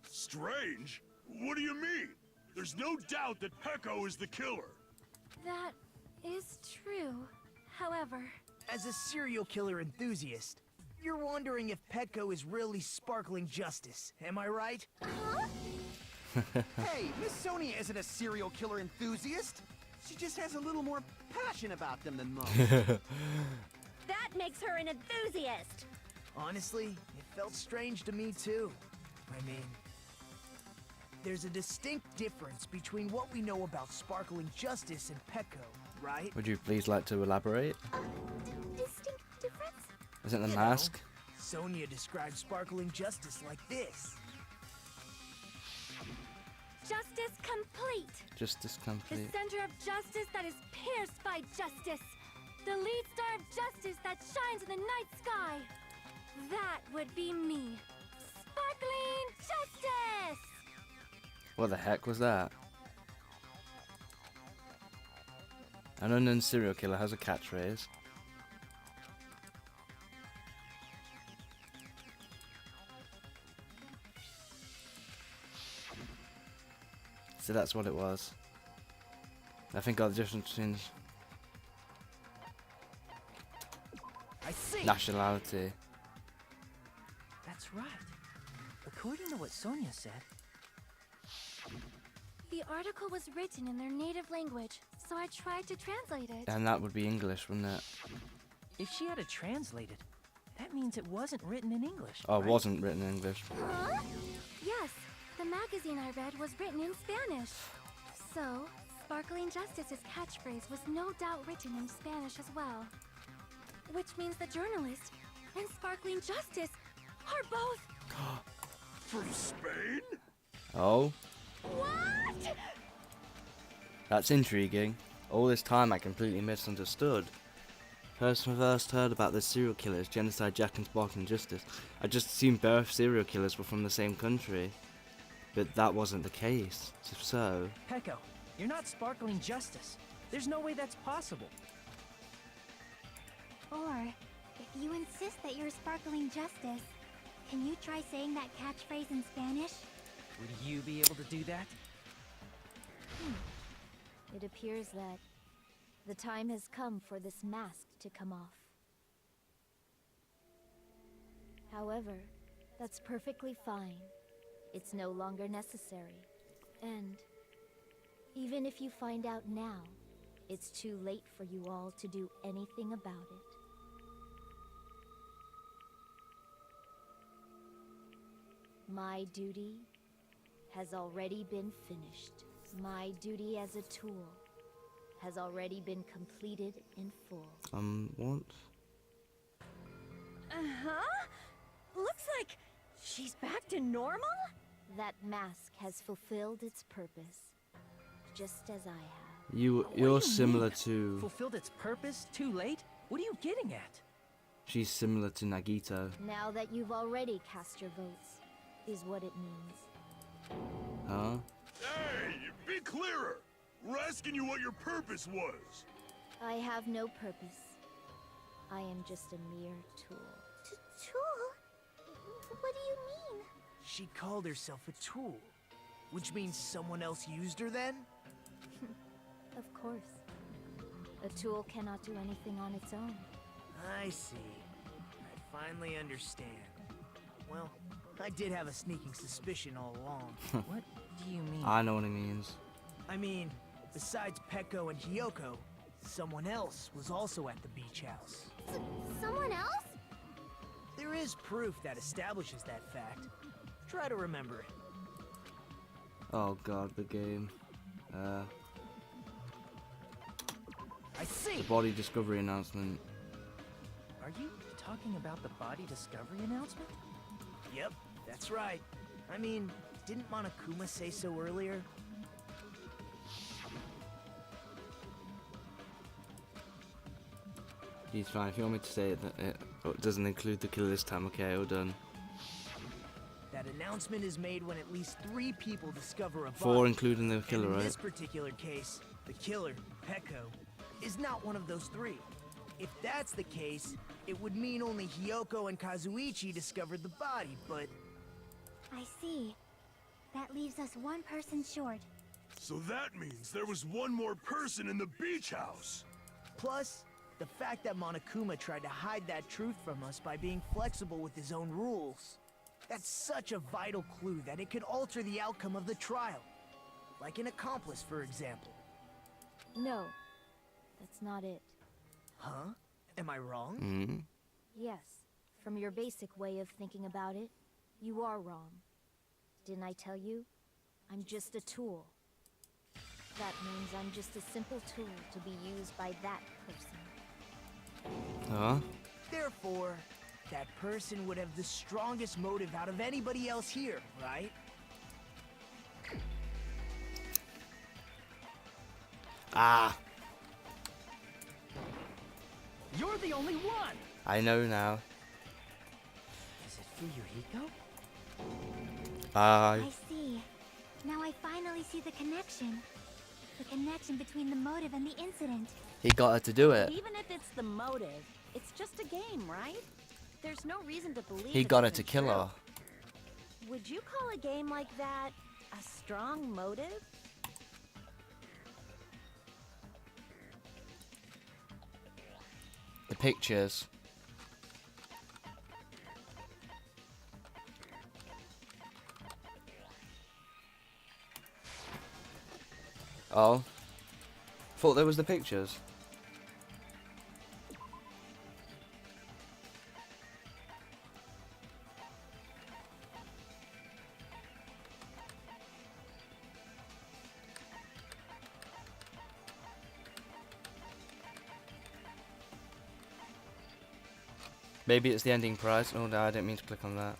Strange? What do you mean? There's no doubt that Peko is the killer. That is true. However, As a serial killer enthusiast, you're wondering if Petco is really sparkling justice, am I right? Hey, Miss Sonia isn't a serial killer enthusiast. She just has a little more passion about them than most. that makes her an enthusiast. Honestly, it felt strange to me too. I mean, there's a distinct difference between what we know about sparkling justice and Petco, right? Would you please like to elaborate? Distinct difference? Is it the You mask? know, Sonia describes sparkling justice like this. Justice complete. Justice The complete. center of justice that is pierced by justice. The lead star of justice that shines in the night sky. That would be me. Sparkling justice! What the heck was that? An unknown serial killer has a catchphrase. So that's what it was. I think got the difference between I see. nationality. That's right. According to what Sonia said, The article was written in their native language, so I tried to translate it. And that would be English, wouldn't it? if she had it translated, that means it wasn't written in English. Oh, it right? wasn't written in English. Huh? Yes, the magazine I read was written in Spanish. So, Sparkling Justice's catchphrase was no doubt written in Spanish as well. Which means the journalist and Sparkling Justice are both... From Spain? Oh, What? that's intriguing. All this time I completely misunderstood. First heard about the serial killers, Genocide Jack and Sparkling Justice. I just assumed both serial killers were from the same country. But that wasn't the case. So, Peko, you're not Sparkling Justice. There's no way that's possible. Or, if you insist that you're Sparkling Justice, can you try saying that catchphrase in Spanish? Would you be able to do that? It appears that the time has come for this mask to come off. However, that's perfectly fine. It's no longer necessary. And even if you find out now, it's too late for you all to do anything about it. My duty has already been finished. My duty as a tool has already been completed in full. what? Uh-huh. Looks like she's back to normal? That mask has fulfilled its purpose, just as I have. You're similar to... Fulfilled its purpose? Too late? What are you getting at? She's similar to Nagito. Now that you've already cast your votes, is what it means. Huh? Hey, be clearer! We're asking you what your purpose was. I have no purpose. I am just a mere tool. Tool? What do you mean? She called herself a tool, which means someone else used her then? Of course. A tool cannot do anything on its own. I see. I finally understand. Well, I did have a sneaking suspicion all along. What do you mean? I know what he means. I mean, besides Peko and Hiyoko, someone else was also at the beach house. Someone else? There is proof that establishes that fact. Try to remember it. Oh god, the game. I see! The body discovery announcement. Are you talking about the body discovery announcement? Yep, that's right. I mean, didn't Monokuma say so earlier? He's fine. If you want me to say it, that it doesn't include the killer this time, okay, all done. That announcement is made when at least 3 people discover a body. 4 including the killer, And in right? this particular case, the killer, Peko, is not one of those 3. If that's the case, it would mean only Hiyoko and Kazuichi discovered the body, but... I see. That leaves us 1 person short. So that means there was one more person in the beach house. Plus, the fact that Monokuma tried to hide that truth from us by being flexible with his own rules. That's such a vital clue that it could alter the outcome of the trial. Like an accomplice, for example. No, that's not it. Huh? Am I wrong? Mm-hmm. Yes, from your basic way of thinking about it, you are wrong. Didn't I tell you? I'm just a tool. That means I'm just a simple tool to be used by that person. Huh? Therefore, that person would have the strongest motive out of anybody else here, right? Ah! You're the only one! I know now. Is it Fuyuhiko? Bye. I see. Now I finally see the connection. The connection between the motive and the incident. He got her to do it. Even if it's the motive, it's just a game, right? There's no reason to believe He it got her isn't to kill true. her. Would you call a game like that a strong motive? The pictures. Oh. Thought there was the pictures. Maybe it's the ending prize. Oh no, I didn't mean to click on that.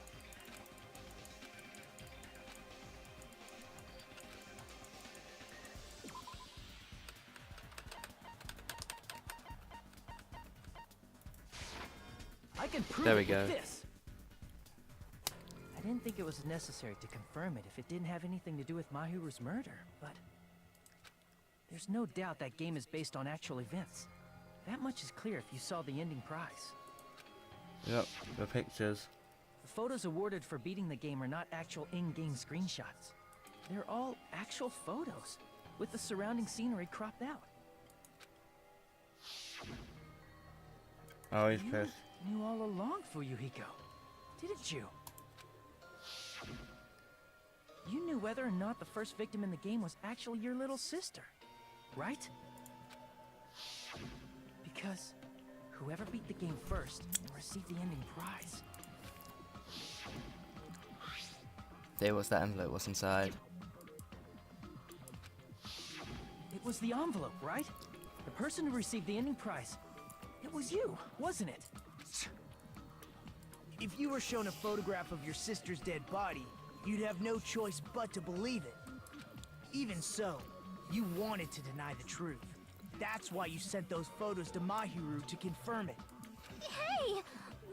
I can prove There we it go. with this. I didn't think it was necessary to confirm it if it didn't have anything to do with Mahiru's murder, but there's no doubt that game is based on actual events. That much is clear if you saw the ending prize. Yep, the pictures. The photos awarded for beating the game are not actual in-game screenshots. They're all actual photos, with the surrounding scenery cropped out. Oh, he's You pissed. knew all along, Fuyuhiko, didn't you? You knew whether or not the first victim in the game was actually your little sister, right? Because whoever beat the game first received the ending prize. There was that envelope. What's inside? It was the envelope, right? The person who received the ending prize. It was you, wasn't it? If you were shown a photograph of your sister's dead body, you'd have no choice but to believe it. Even so, you wanted to deny the truth. That's why you sent those photos to Mahiru to confirm it. Hey!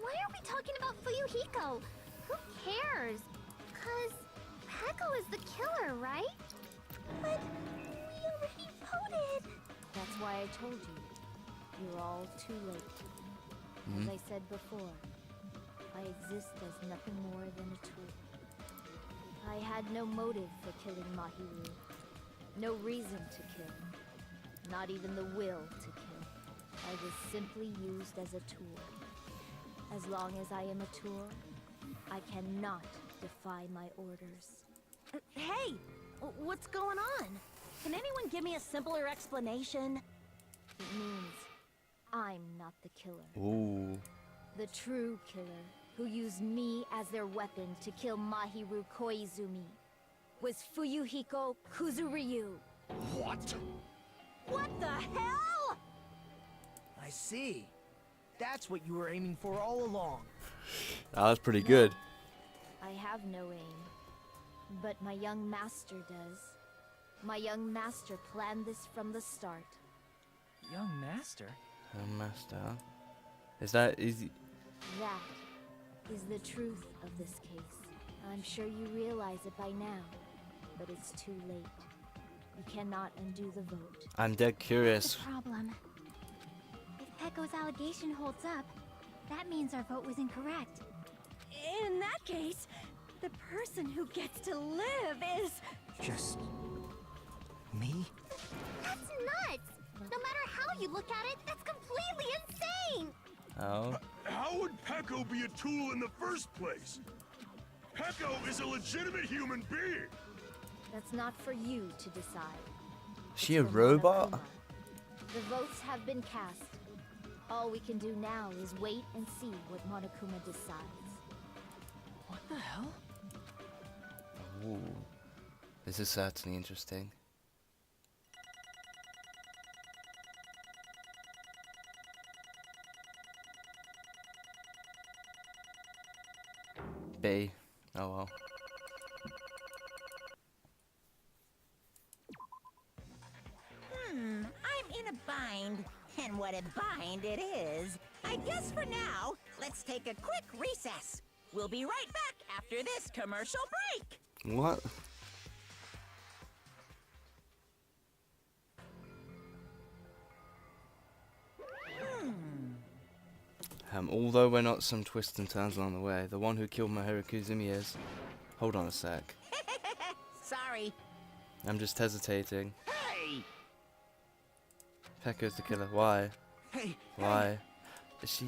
Why are we talking about Fuyuhiko? Who cares? 'Cause Peko is the killer, right? But we already voted. That's why I told you. You're all too late. As I said before, I exist as nothing more than a tool. I had no motive for killing Mahiru. No reason to kill. Not even the will to kill. I was simply used as a tool. As long as I am a tool, I cannot defy my orders. Hey! What's going on? Can anyone give me a simpler explanation? It means I'm not the killer. Ooh. The true killer, who used me as their weapon to kill Mahiru Koizumi, was Fuyuhiko Kuzuryu. What? What the hell? I see. That's what you were aiming for all along. That was pretty good. I have no aim, but my young master does. My young master planned this from the start. Young master? Master. That is the truth of this case. I'm sure you realize it by now, but it's too late. You cannot undo the vote. I'm dead curious. That's the problem. If Pecco's allegation holds up, that means our vote was incorrect. In that case, the person who gets to live is... Just... me? That's nuts! No matter how you look at it, that's completely insane! Oh. How would Pecco be a tool in the first place? Pecco is a legitimate human being! That's not for you to decide. Is she a robot? The votes have been cast. All we can do now is wait and see what Monokuma decides. What the hell? Ooh. This is certainly interesting. B. Oh well. I'm in a bind. And what a bind it is. I guess for now, let's take a quick recess. We'll be right back after this commercial break. What? Although we're not some twists and turns along the way, the one who killed Mahiru Kuzumi is... Hold on a sec. Sorry. I'm just hesitating. Hey! Pecco's the killer. Why? Hey! Why? Is she...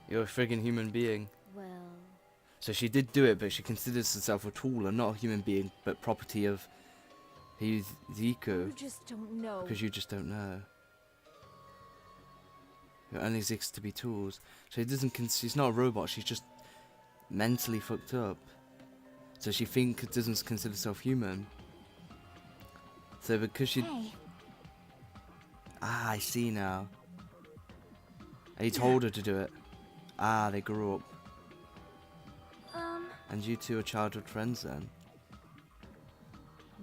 You're a friggin' human being. Well... So she did do it, but she considers herself a tool and not a human being, but property of... Ziku. You just don't know. Because you just don't know. It only exists to be tools. So it doesn't. She's not a robot. She's just mentally fucked up. So she doesn't consider herself human. So because she. Hey. Ah, I see now. And he told her to do it. Ah, they grew up. And you two are childhood friends then?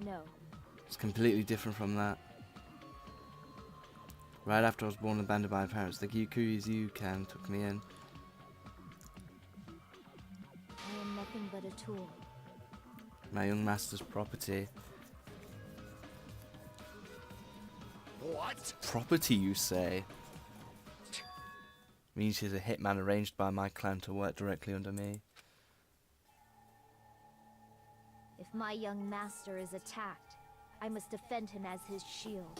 No. It's completely different from that. Right after I was born and abandoned by my parents, the Gyukuzukan took me in. I am nothing but a tool. My young master's property. What? Property, you say? Means she's a hitman arranged by my clan to work directly under me. If my young master is attacked, I must defend him as his shield.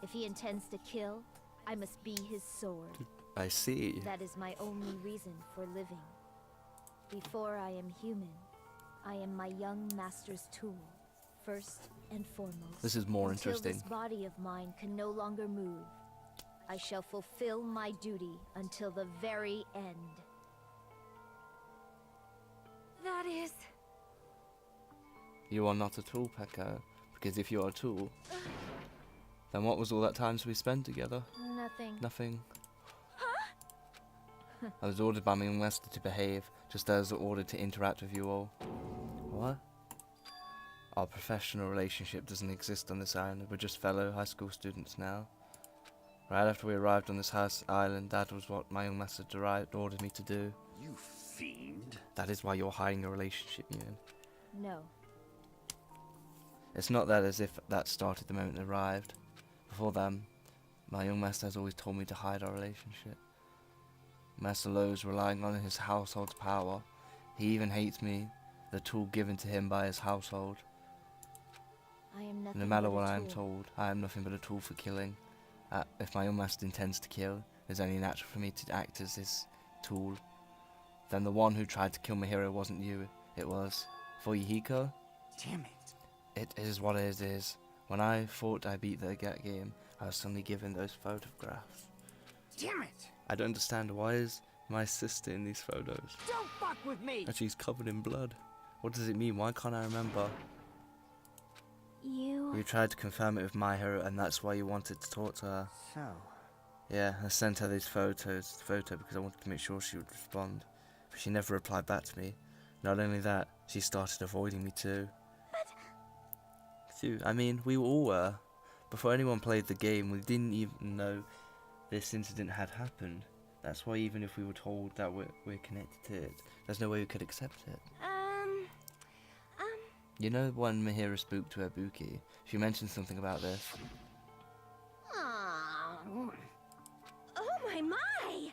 If he intends to kill, I must be his sword. I see. That is my only reason for living. Before I am human, I am my young master's tool, first and foremost. This is more Until interesting. This body of mine can no longer move, I shall fulfill my duty until the very end. That is... You are not a tool, Pecco. Because if you are a tool, then what was all that time we spent together? Nothing. Nothing. I was ordered by my young master to behave, just as ordered to interact with you all. What? Our professional relationship doesn't exist on this island. We're just fellow high school students now. Right after we arrived on this island, that was what my young master ordered me to do. You fiend. That is why you're hiding a relationship, Ewan. No. It's not that as if that started the moment it arrived. Before then, my young master has always told me to hide our relationship. Master Lowe's relying on his household's power. He even hates me, the tool given to him by his household. I am nothing No matter but a what I am tool. told, I am nothing but a tool for killing. If my young master intends to kill, it's only natural for me to act as his tool. Then the one who tried to kill my hero wasn't you, it was Fuyuhiko. Damn it. It is what it is. When I thought I beat the game, I was suddenly given those photographs. Damn it! I don't understand, why is my sister in these photos? Don't fuck with me! And she's covered in blood. What does it mean? Why can't I remember? You... We tried to confirm it with my hero, and that's why you wanted to talk to her. So... Yeah, I sent her these photo because I wanted to make sure she would respond. But she never replied back to me. Not only that, she started avoiding me too. I mean, we all were. Before anyone played the game, we didn't even know this incident had happened. That's why even if we were told that we're connected to it, there's no way we could accept it. You know when Mahira spoke to Ibuki, she mentioned something about this. Oh my!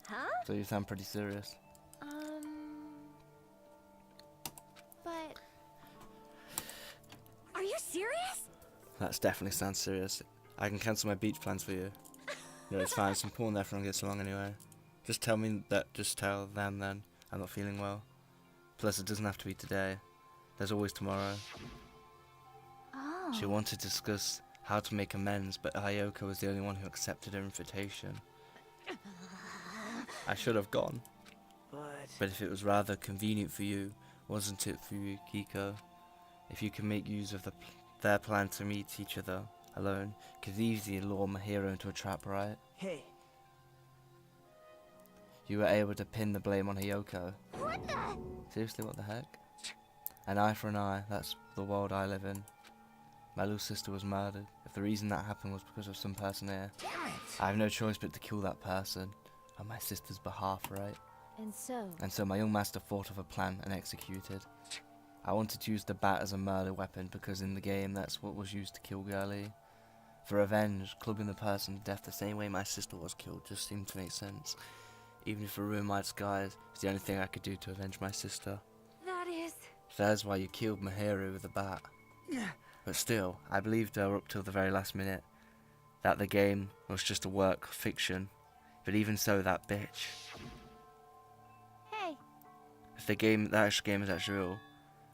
Huh? So you sound pretty serious. But... Are you serious? That definitely sounds serious. I can cancel my beach plans for you. No, it's fine. It's important that everyone gets along anyway. Just tell me that. Just tell them then. I'm not feeling well. Plus, it doesn't have to be today. There's always tomorrow. Oh. She wanted to discuss how to make amends, but Ayoko was the only one who accepted her invitation. I should have gone. But if it was rather convenient for you, wasn't it for you, Kiko? If you can make use of their plan to meet each other alone, could easily lure Mahiro into a trap, right? Hey. You were able to pin the blame on Hiyoko. What the? Seriously, what the heck? An eye for an eye, that's the world I live in. My little sister was murdered. If the reason that happened was because of some person here, Damn it! I have no choice but to kill that person on my sister's behalf, right? And so my young master thought of a plan and executed. I wanted to use the bat as a murder weapon because in the game that's what was used to kill Girlie. For revenge, clubbing the person to death the same way my sister was killed just seemed to make sense. Even if it ruined my disguise, it's the only thing I could do to avenge my sister. That is... So that's why you killed Mahiro with a bat. But still, I believed her up till the very last minute that the game was just a work of fiction. But even so, that bitch. Hey. If the game is actually real,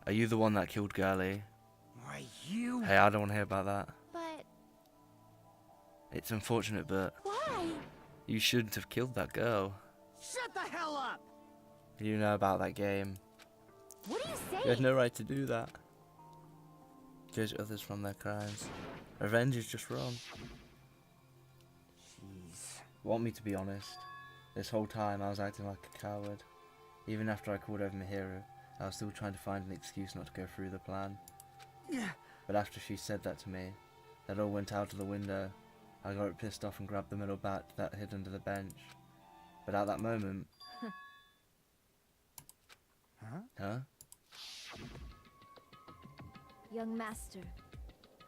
are you the one that killed Girlie? Why, you... Hey, I don't want to hear about that. But... It's unfortunate, but... Why? You shouldn't have killed that girl. Shut the hell up! You know about that game. What do you say? You had no right to do that. Judge others from their crimes. Revenge is just wrong. Jeez. Want me to be honest? This whole time I was acting like a coward. Even after I called over Mahiro, I was still trying to find an excuse not to go through the plan. But after she said that to me, that all went out of the window. I got pissed off and grabbed the metal bat that hid under the bench. But at that moment... Huh? Young master,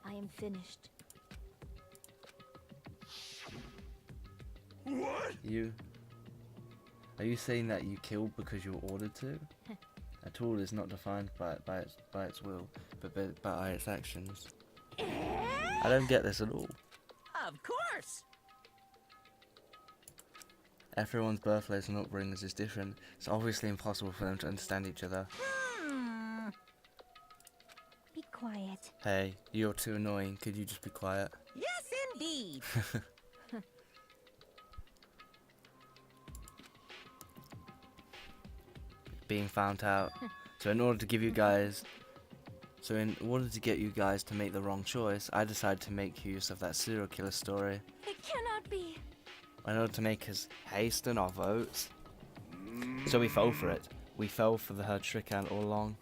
I am finished. What? Are you saying that you killed because you were ordered to? A tool is not defined by its will, but by its actions. I don't get this at all. Of course! Everyone's birthplace and upbringings is different. It's obviously impossible for them to understand each other. Be quiet. Hey, you're too annoying. Could you just be quiet? Yes, indeed! Being found out. So in order to get you guys to make the wrong choice, I decided to make use of that serial killer story. It cannot be. In order to make us hasten our votes. So we fell for it. We fell for her trick out all along.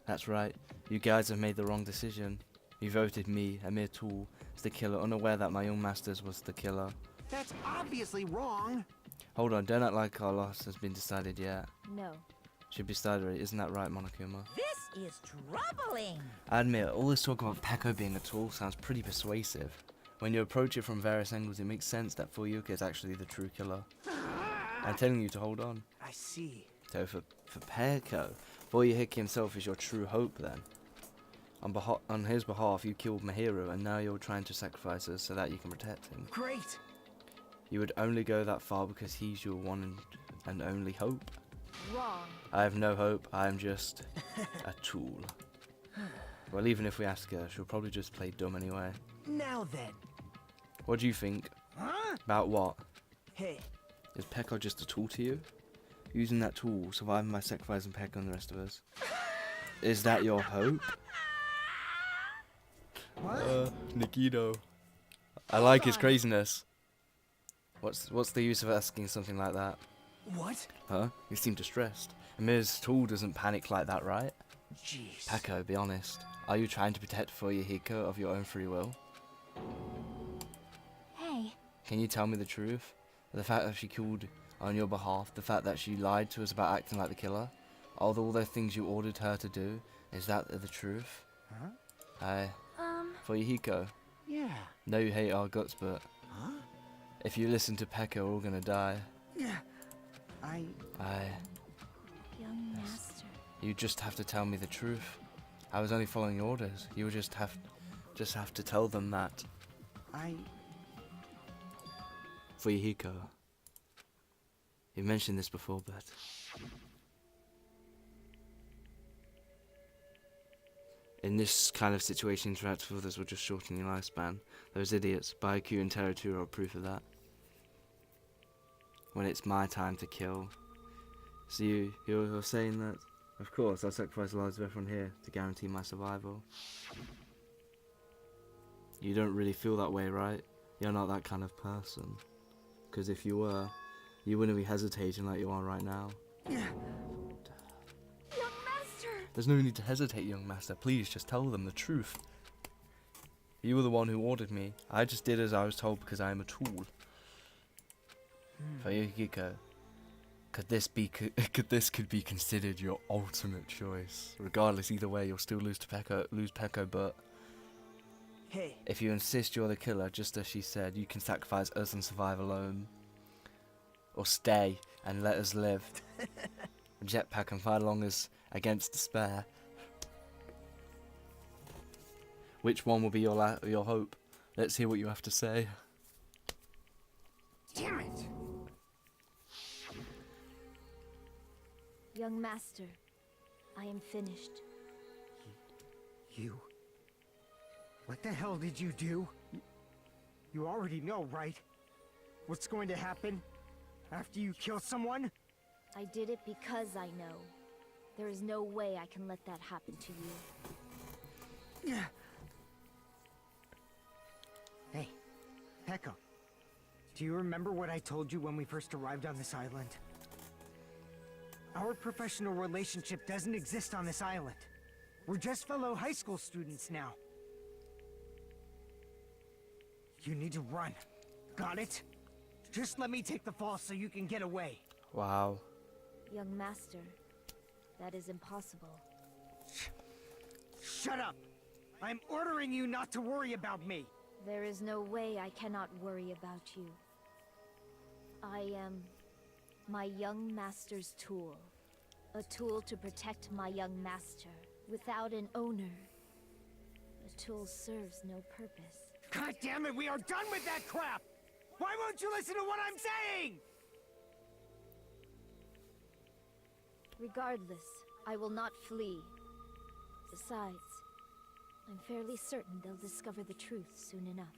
That's right. You guys have made the wrong decision. You voted me, a mere tool, as the killer, unaware that my young masters was the killer. That's obviously wrong. Hold on, don't act like our loss has been decided yet. No. Should be decided, isn't that right, Monokuma? This is troubling! I admit, all this talk about Peko being a tool sounds pretty persuasive. When you approach it from various angles, it makes sense that Fuyuka is actually the true killer. I'm telling you to hold on. I see. So for Peko, Fuyuhiki himself is your true hope then. On his behalf, you killed Mahiro, and now you're trying to sacrifice us so that you can protect him. Great! You would only go that far because he's your one and only hope. Wrong. I have no hope, I am just a tool. Well, even if we ask her, she'll probably just play dumb anyway. Now then. What do you think? Huh? About what? Hey. Is Peko just a tool to you? Using that tool, surviving by sacrificing Peko and the rest of us. Is that your hope? What? Nikito. I like his craziness. What's the use of asking something like that? What? Huh? You seem distressed. Amir's tool doesn't panic like that, right? jeez. Peko, be honest. Are you trying to protect Fuyuhiko of your own free will? Hey, Can you tell me the truth? The fact that she killed on your behalf, the fact that she lied to us about acting like the killer, all the things you ordered her to do, is that the truth? Huh? Fuyuhiko, Yeah. know you hate our guts, but Huh? if you listen to Peko, we're all gonna die. Yeah. young master. You just have to tell me the truth. I was only following orders. You would just have to tell them that. Fuyuhiko. You've mentioned this before, but in this kind of situation, interacting with others will just shorten your lifespan. Those idiots, Baiku and Terutu, are proof of that. When it's my time to kill. So you're saying that, of course, I'll sacrifice the lives of everyone here to guarantee my survival. You don't really feel that way, right? You're not that kind of person. Because if you were, you wouldn't be hesitating like you are right now. Young master! There's no need to hesitate, young master. Please, just tell them the truth. You were the one who ordered me. I just did as I was told because I am a tool. Fuyuhiko, could this be considered your ultimate choice? Regardless, either way, you'll still lose Peko, but Hey. if you insist you're the killer, just as she said, you can sacrifice us and survive alone. Or stay and let us live. A jetpack and fight along us against despair. Which one will be your hope? Let's hear what you have to say. Damn it! Young master, I am finished. You? What the hell did you do? You already know, right? What's going to happen after you kill someone? I did it because I know. There is no way I can let that happen to you. Yeah. Hey, Peko. Do you remember what I told you when we first arrived on this island? Our professional relationship doesn't exist on this island. We're just fellow high school students now. You need to run. Got it? Just let me take the fall so you can get away. Wow. Young master, that is impossible. Shut up! I'm ordering you not to worry about me. There is no way I cannot worry about you. I am my young master's tool. A tool to protect my young master. Without an owner, the tool serves no purpose. God damn it, we are done with that crap! Why won't you listen to what I'm saying? Regardless, I will not flee. Besides, I'm fairly certain they'll discover the truth soon enough.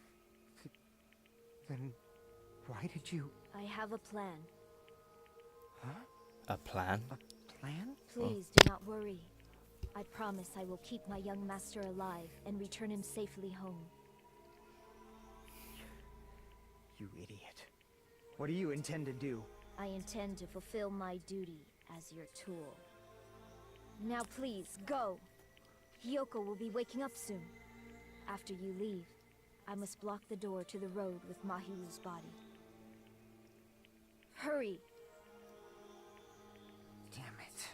Then why did you... I have a plan. Huh? A plan? A plan? Please do not worry. I promise I will keep my young master alive and return him safely home. You idiot. What do you intend to do? I intend to fulfill my duty as your tool. Now please, go! Hiyoko will be waking up soon. After you leave, I must block the door to the road with Mahiru's body. Hurry! Damn it.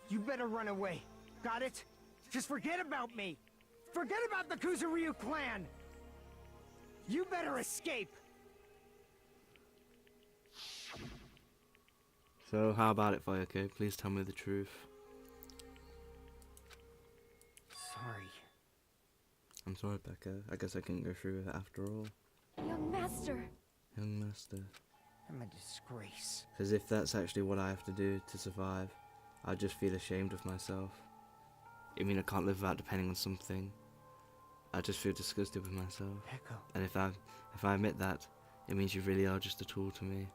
You better run away. Got it? Just forget about me! Forget about the Kuzuryu clan! You better escape! So, how about it, Fuyuhiko? Please tell me the truth. Sorry. I'm sorry, Peko. I guess I couldn't go through with it after all. Young master! Young master. I'm a disgrace. As if that's actually what I have to do to survive. I just feel ashamed of myself. I mean, I can't live without depending on something. I just feel disgusted with myself. Peko. And if I admit that, it means you really are just a tool to me.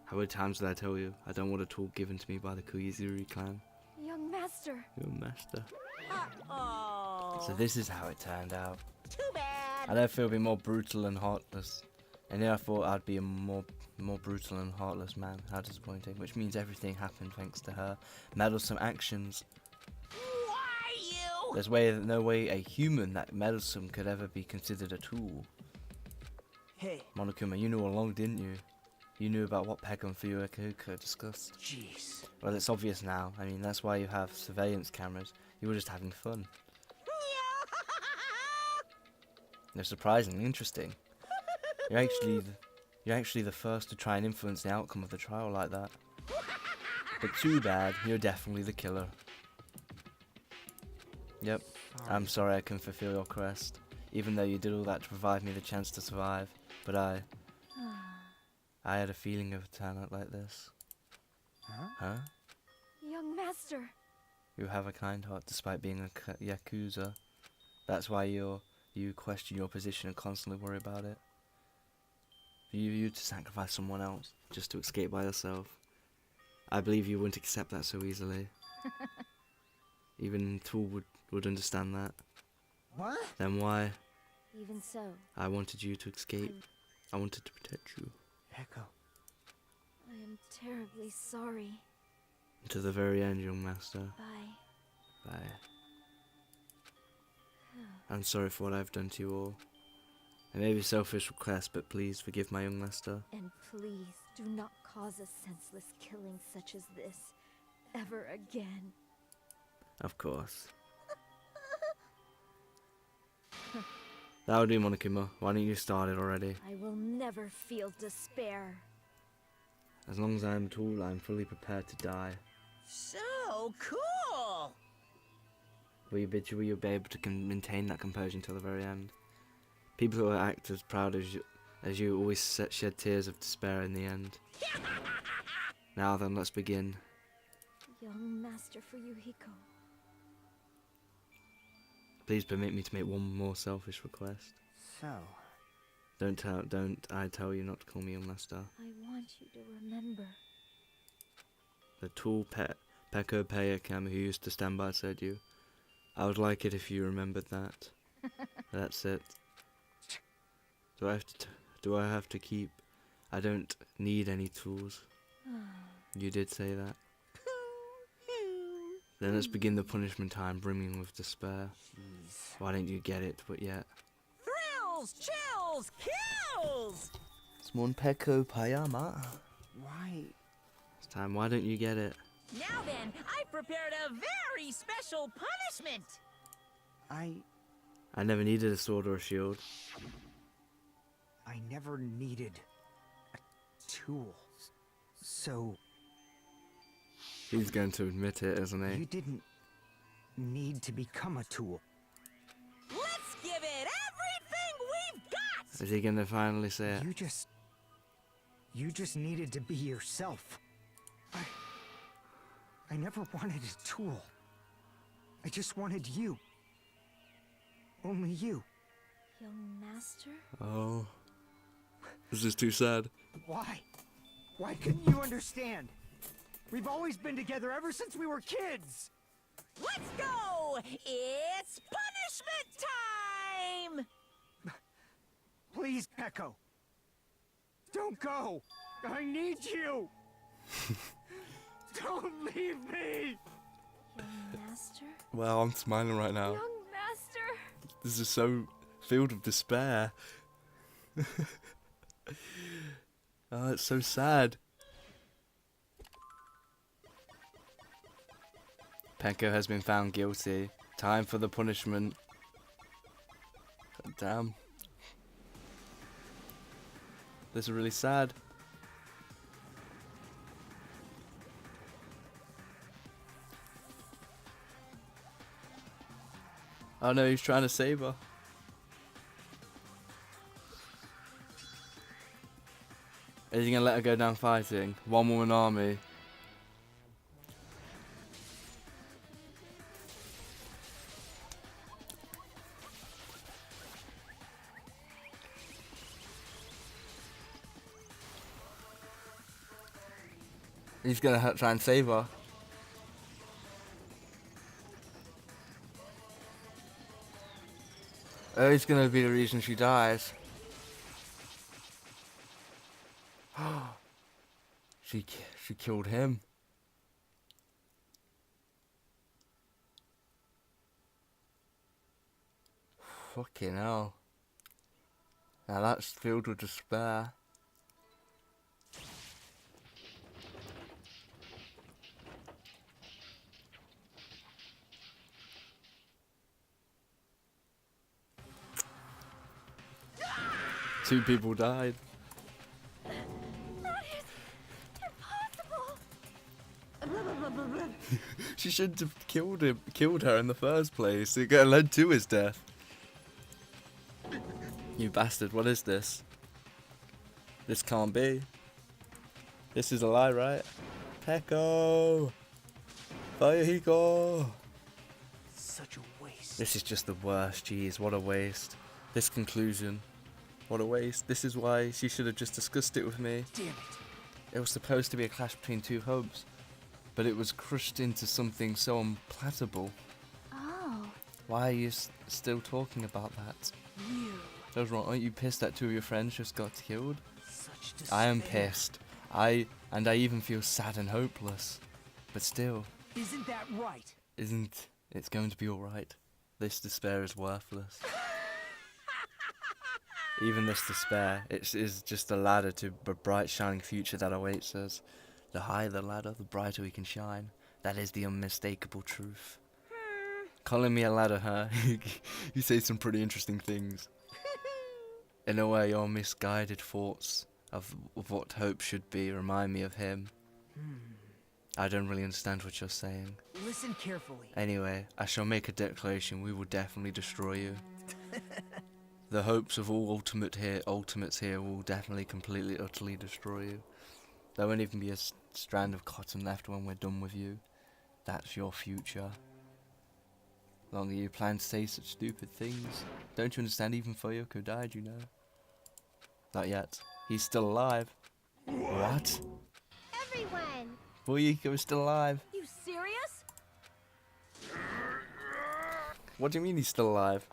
How many times did I tell you I don't want a tool given to me by the Kuzuryu clan? Young master! Young master. Uh-oh. So this is how it turned out. Too bad. I don't feel it'd be more brutal and hot as And then I thought I'd be a more brutal and heartless man. How disappointing. Which means everything happened thanks to her meddlesome actions. Why you? There's no way a human that meddlesome could ever be considered a tool. Hey. Monokuma, you knew all along, didn't you? You knew about what Peko and Fuyuhiko discussed. Jeez. Well, it's obvious now. I mean, that's why you have surveillance cameras. You were just having fun. They're surprisingly interesting. You're actually the first to try and influence the outcome of the trial like that. But too bad, you're definitely the killer. Yep, I'm sorry I couldn't fulfill your quest, even though you did all that to provide me the chance to survive. But I had a feeling of a turnout like this. Huh? Young master. You have a kind heart despite being a Yakuza. That's why you question your position and constantly worry about it. For you to sacrifice someone else just to escape by yourself. I believe you wouldn't accept that so easily. Even Tool would understand that. What? Then why? Even so. I wanted you to escape. I wanted to protect you. Echo. I am terribly sorry. To the very end, young master. Bye. Bye. I'm sorry for what I've done to you all. It may be a selfish request, but please forgive my young master. And please do not cause a senseless killing such as this ever again. Of course. That'll do, Monokuma. Why don't you start it already? I will never feel despair. As long as I'm Tool, I'm fully prepared to die. So cool! Will you be able to maintain that composure until the very end? People who act as proud as you always shed tears of despair in the end. Now then, let's begin. Young Master Fuyuhiko. Please permit me to make one more selfish request. So. Don't I tell you not to call me young master. I want you to remember. The tall Peko Payakam who used to stand by said you. I would like it if you remembered that. That's it. Do I have to keep? I don't need any tools. You did say that. Then let's begin the punishment time, brimming with despair. Jeez. Why don't you get it? But yet. Thrills, chills, kills! Smon Peko Payama. Why? It's time. Why don't you get it? Now then, I prepared a very special punishment! I never needed a sword or a shield. I never needed a tool. So. He's going to admit it, isn't he? You didn't need to become a tool. Let's give it everything we've got! Is he going to finally say it? You just needed to be yourself. I never wanted a tool. I just wanted you. Only you. Young Master? Oh. This is too sad. Why? Why couldn't you understand? We've always been together ever since we were kids! Let's go! It's punishment time! Please, Peko. Don't go! I need you! Don't leave me! Young Master? Well, I'm smiling right now. Young Master! This is so filled with despair. Oh, it's so sad. Peko has been found guilty. Time for the punishment. Damn. This is really sad. Oh no, he's trying to save her. Is he gonna let her go down fighting? One woman army. He's gonna try and save her. Oh, he's gonna be the reason she dies. She killed him. Fucking hell. Now that's filled with despair. Two people died. That is impossible. She shouldn't have killed her in the first place. It led to his death. You bastard, what is this? This can't be. This is a lie, right? Peko! Fire-hiko! Such a waste. This is just the worst, jeez, what a waste. This conclusion. What a waste. This is why she should have just discussed it with me. Damn it. It was supposed to be a clash between two hopes, but it was crushed into something so unpalatable. Oh. Why are you still talking about that? You. That's wrong. Aren't you pissed that two of your friends just got killed? Such despair. I am pissed. I even feel sad and hopeless. But still. Isn't that right? Isn't it's going to be alright? This despair is worthless. Even this despair, it is just a ladder to a bright shining future that awaits us. The higher the ladder, the brighter we can shine. That is the unmistakable truth. Calling me a ladder, huh? You say some pretty interesting things. In a way, your misguided thoughts of what hope should be remind me of him. I don't really understand what you're saying. Listen carefully. Anyway, I shall make a declaration. We will definitely destroy you. The hopes of all ultimates here will definitely completely, utterly destroy you. There won't even be a strand of cotton left when we're done with you. That's your future. Longer you plan to say such stupid things. Don't you understand? Even Fuyoko died, you know. Not yet. He's still alive. What? Everyone! Fuyoko is still alive. You serious? What do you mean he's still alive?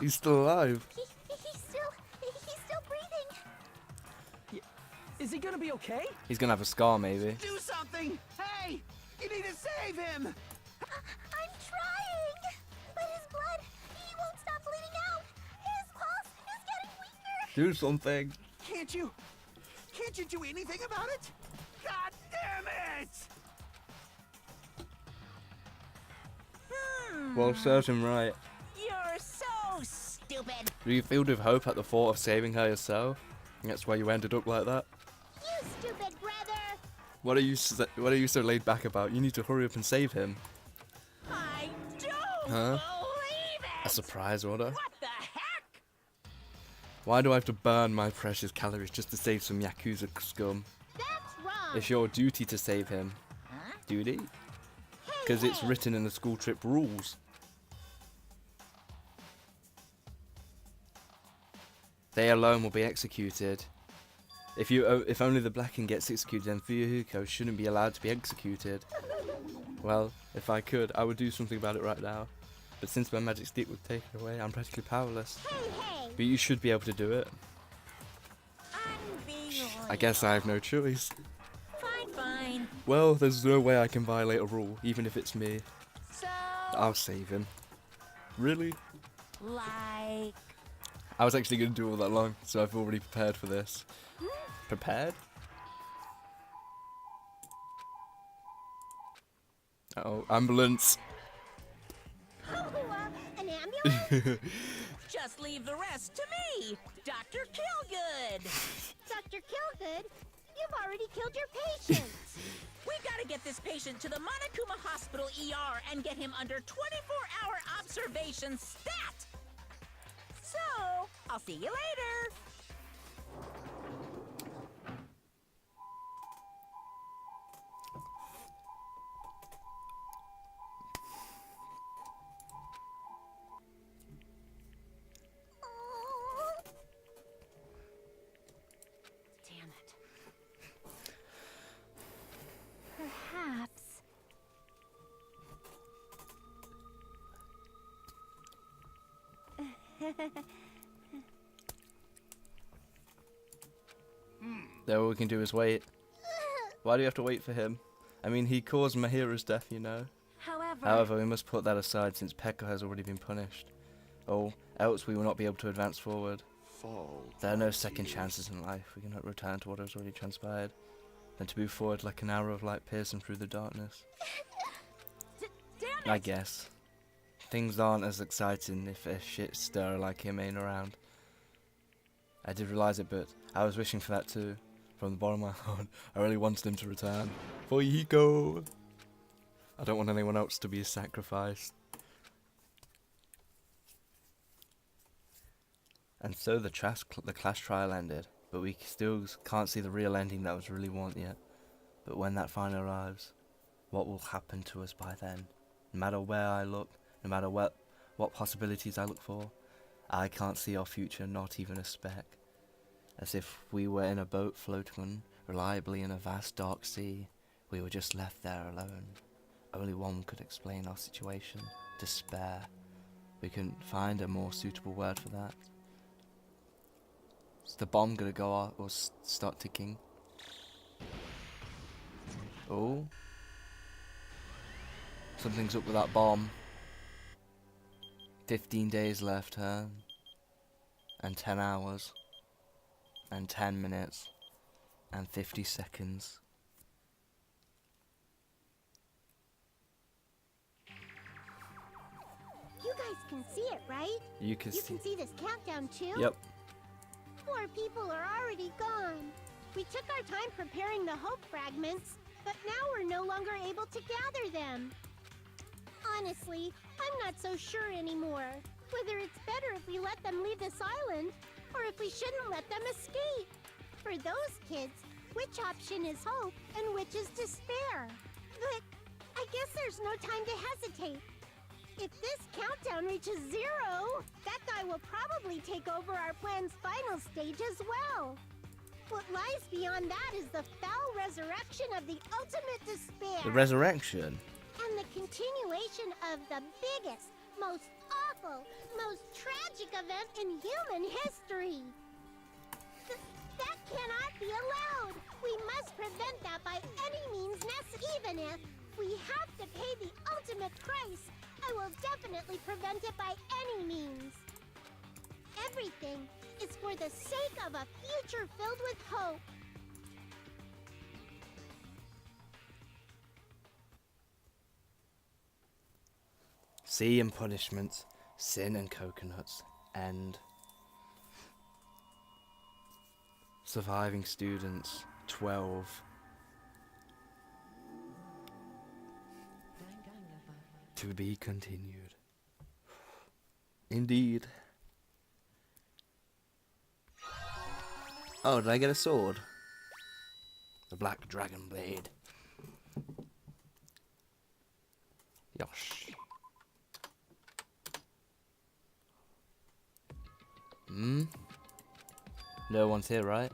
He's still alive. He's still breathing. Is he gonna be okay? He's gonna have a scar, maybe. Do something! Hey! You need to save him! I'm trying! But his blood, he won't stop bleeding out! His pulse is getting weaker! Do something. Can't you do anything about it? God damn it! Well, serves him right. You're so stupid. Were you filled with hope at the thought of saving her yourself? That's why you ended up like that? You stupid brother! What are you so laid back about? You need to hurry up and save him. I don't Huh? believe it. A surprise order? What the heck? Why do I have to burn my precious calories just to save some Yakuza scum? That's wrong! It's your duty to save him. Duty? Because it's written in the school trip rules. They alone will be executed. If only the Blacking gets executed, then Fuyuhiko shouldn't be allowed to be executed. Well, if I could, I would do something about it right now. But since my magic stick was taken away, I'm practically powerless. Hey! But you should be able to do it. I guess I have no choice. Fine. Well, there's no way I can violate a rule, even if it's me. So, I'll save him. Really? like, I was actually going to do all that long, so I've already prepared for this. Prepared? Uh-oh, ambulance. An ambulance? just leave the rest to me, Dr. Killgood. Dr. Killgood, you've already killed your patient! We gotta get this patient to the Monokuma Hospital ER and get him under 24-hour observation stat. So, I'll see you later. Damn it. Perhaps. Then all we can do is wait. Why do you have to wait for him? I mean, he caused Mahiru's death, you know. However, we must put that aside since Pekka has already been punished. Oh, else we will not be able to advance forward. There are no second chances in life. We cannot return to what has already transpired, than to move forward like an arrow of light piercing through the darkness. I guess. Things aren't as exciting if a shit stirrer like him ain't around. I did realise it, but I was wishing for that too. From the bottom of my heart, I really wanted him to return. For Hiko! I don't want anyone else to be sacrificed. And so the class trial ended, but we still can't see the real ending that was really want yet. But when that finally arrives, what will happen to us by then? No matter where I look, no matter what possibilities I look for, I can't see our future, not even a speck. As if we were in a boat floating reliably in a vast dark sea, we were just left there alone. Only one could explain our situation: despair. We couldn't find a more suitable word for that. Is the bomb gonna go off or start ticking? Oh. Something's up with that bomb. 15 days left, huh? And 10 hours. And 10 minutes. And 50 seconds. You guys can see it, right? You can see this countdown too? Yep. Poor people are already gone. We took our time preparing the hope fragments, but now we're no longer able to gather them. Honestly, I'm not so sure anymore. Whether it's better if we let them leave this island, or if we shouldn't let them escape. For those kids, which option is hope and which is despair? But I guess there's no time to hesitate. If this countdown reaches 0, that guy will probably take over our plan's final stage as well. What lies beyond that is the foul resurrection of the ultimate despair. The resurrection? And the continuation of the biggest, most awful, most tragic event in human history. That cannot be allowed. We must prevent that by any means necessary. Even if we have to pay the ultimate price, I will definitely prevent it by any means. Everything is for the sake of a future filled with hope. Sea and punishments, sin and coconuts, and surviving students, 12. To be continued. Indeed. Oh, did I get a sword? The Black Dragon Blade. Yosh. No one's here, right?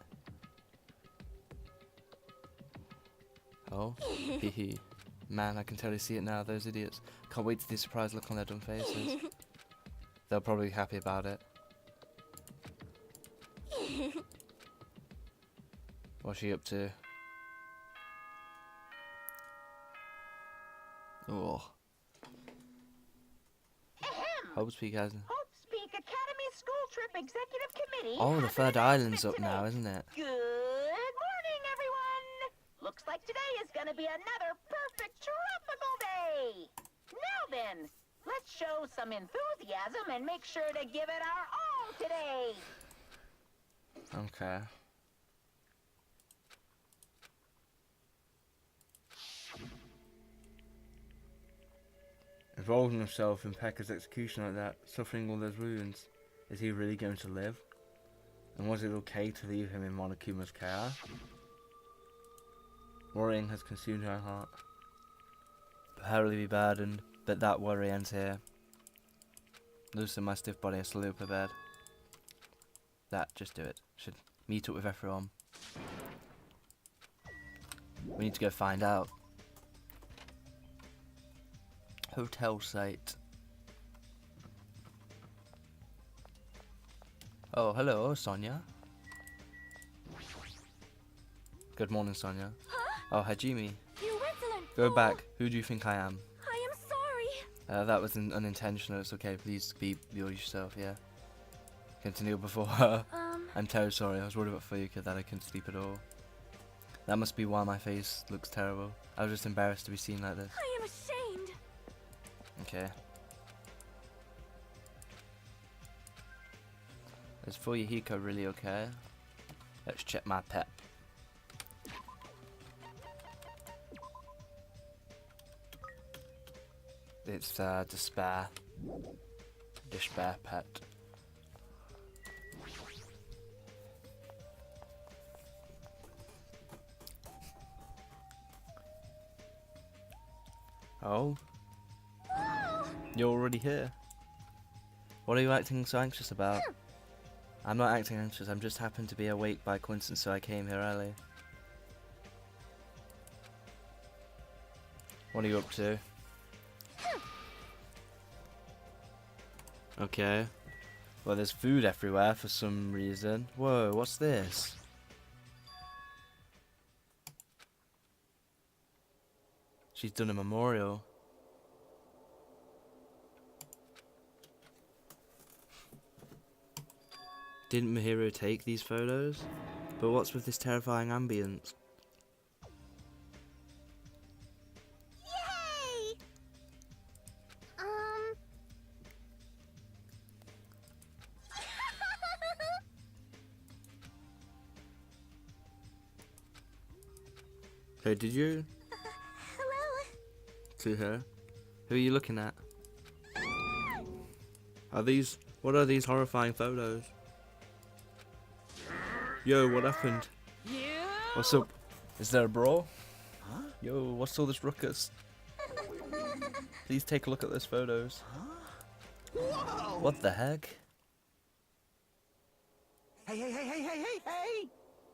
Oh, hehe. Man, I can totally see it now, those idiots. Can't wait to see the surprised look on their dumb faces. They'll probably be happy about it. What's she up to? Oh. Hope Speak hasn't. Hope Speak Academy School Trip Executive Committee. Oh, the third island's up now, isn't it? Good morning, everyone. Looks like today is gonna be another perfect tropical day. Now then, let's show some enthusiasm and make sure to give it our all today. Okay. Involving himself in Pekka's execution like that, suffering all those wounds, is he really going to live? And was it okay to leave him in Monokuma's care? Worrying has consumed her heart. Apparently be burdened, but that worry ends here. Loosen my stiff body, I slowly up her bed. Just do it. Should meet up with everyone. We need to go find out. Hotel site. Oh, hello, Sonia. Good morning, Sonia. Oh, Hajime. You insolent Go fool. back. Who do you think I am? I am sorry. That was unintentional. It's okay. Please be yourself, yeah? Continue before her. I'm terribly sorry. I was worried about Fuyuka that I couldn't sleep at all. That must be why my face looks terrible. I was just embarrassed to be seen like this. I am ashamed. Okay. Is Fuyuhiko really okay? Let's check my pet. It's Despair. Despair pet. Oh? You're already here? What are you acting so anxious about? I'm not acting anxious, I'm just happened to be awake by coincidence, so I came here early. What are you up to? Okay. Well, there's food everywhere for some reason. Whoa, what's this? She's done a memorial. Didn't Mahiro take these photos? But what's with this terrifying ambience? Yay! Hey, did you? Hello. To her? Who are you looking at? What are these horrifying photos? Yo, what happened? What's up? Is there a brawl? Huh? Yo, what's all this ruckus? Please take a look at those photos. Whoa! What the heck? Hey!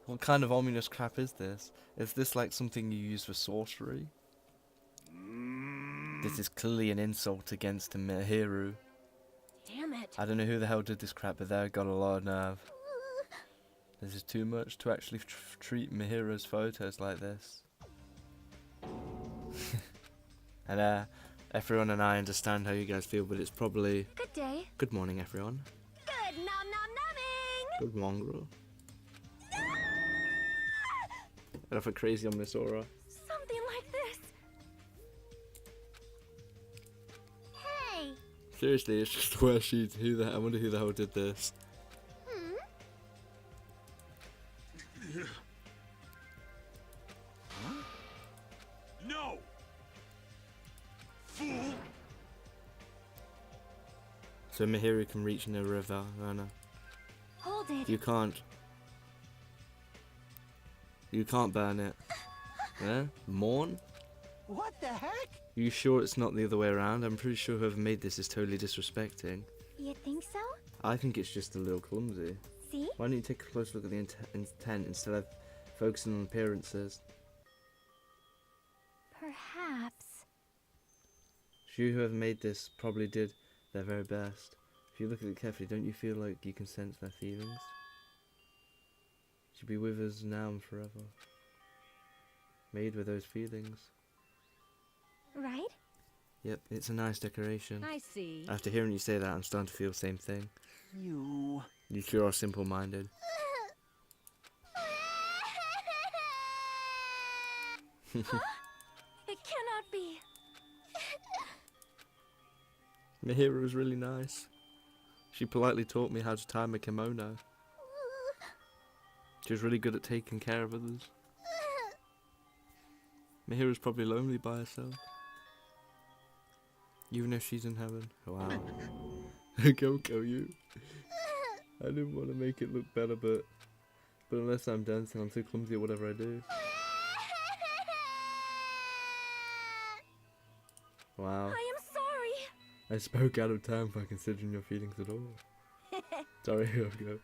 What kind of ominous crap is this? Is this like something you use for sorcery? This is clearly an insult against Mihiru. Damn it. I don't know who the hell did this crap, but they got a lot of nerve. This is too much to actually treat Mihiru's photos like this. And everyone and I understand how you guys feel, but it's probably... Good day. Good morning, everyone. Good nom nom numbing. Good mongrel. Enough for crazy on Miss Aura. Something like this. Hey. Seriously, it's just where I wonder who the hell did this. Huh? No! Fool! So Mihiru can reach no river, Rana. Hold it. You can't. You can't burn it. Yeah? Mourn? What the heck? You sure it's not the other way around? I'm pretty sure whoever made this is totally disrespecting. You think so? I think it's just a little clumsy. See? Why don't you take a close look at the intent instead of focusing on appearances? Perhaps. Whoever made this probably did their very best. If you look at it carefully, don't you feel like you can sense their feelings? She'll be with us now and forever. Made with those feelings. Right? Yep, it's a nice decoration. I see. After hearing you say that, I'm starting to feel the same thing. You sure are simple-minded. It cannot be. Mihiru's really nice. She politely taught me how to tie my kimono. She was really good at taking care of others. Mihiru's probably lonely by herself. Even if she's in heaven. Wow. Go you. I didn't want to make it look better, but unless I'm dancing, I'm too clumsy at whatever I do. Wow. I am sorry. I spoke out of time by considering your feelings at all. Sorry, Hugo.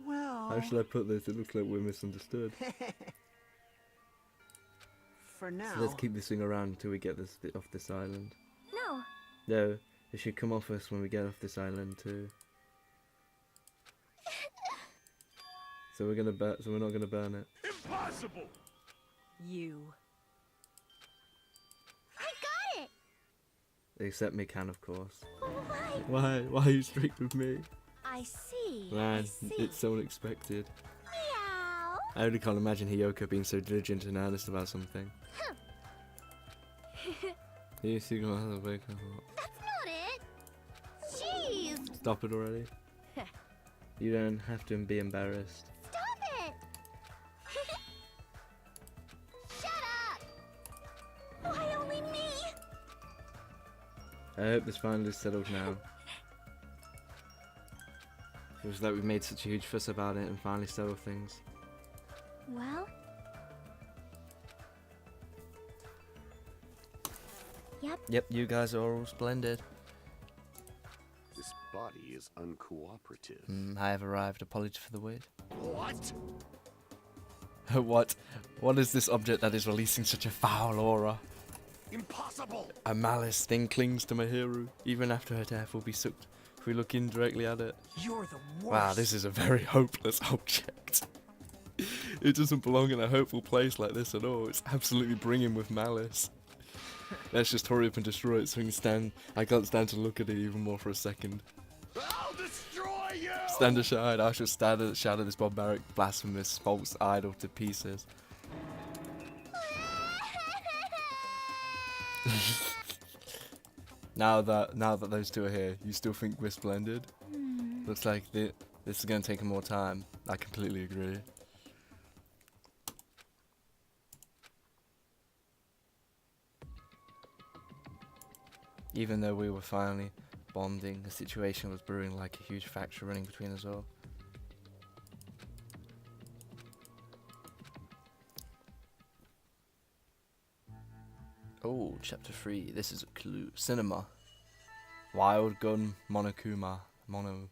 Well... How should I put this? It looks like we're misunderstood. For now... So let's keep this thing around until we get this bit off this island. No. No, it should come off us when we get off this island too. So we're gonna burn. So we're not gonna burn it. Impossible! You. I got it! Except me can, of course. Why? Why? Why are you strict with me? I see. Man, I see. it's so unexpected. Meow. I only can't imagine Hiyoko being so diligent and earnest about something. You see, gonna have to wake up. That's not it. Jeez. Stop it already. You don't have to be embarrassed. Stop it. Shut up. Why only me? I hope this finally settled now. Feels like we've made such a huge fuss about it and finally settled things. Well? Yep. Yep, you guys are all splendid. This body is uncooperative. I have arrived. Apology for the wait. What? What? What is this object that is releasing such a foul aura? Impossible! A malice thing clings to Mahiru. Even after her death will be sucked if we look indirectly at it. You're the worst. Wow, this is a very hopeless object. It doesn't belong in a hopeful place like this at all. It's absolutely brimming with malice. Let's just hurry up and destroy it so I can't stand to look at it even more for a second. I'll destroy you! Stand aside, I shall shatter this barbaric, blasphemous, false idol to pieces. Now that those two are here, you still think we're splendid? Looks like this is going to take more time. I completely agree. Even though we were finally bonding, the situation was brewing like a huge factory running between us all. Oh, chapter 3. This is a clue. Cinema. Wild gun Monokuma. Mono.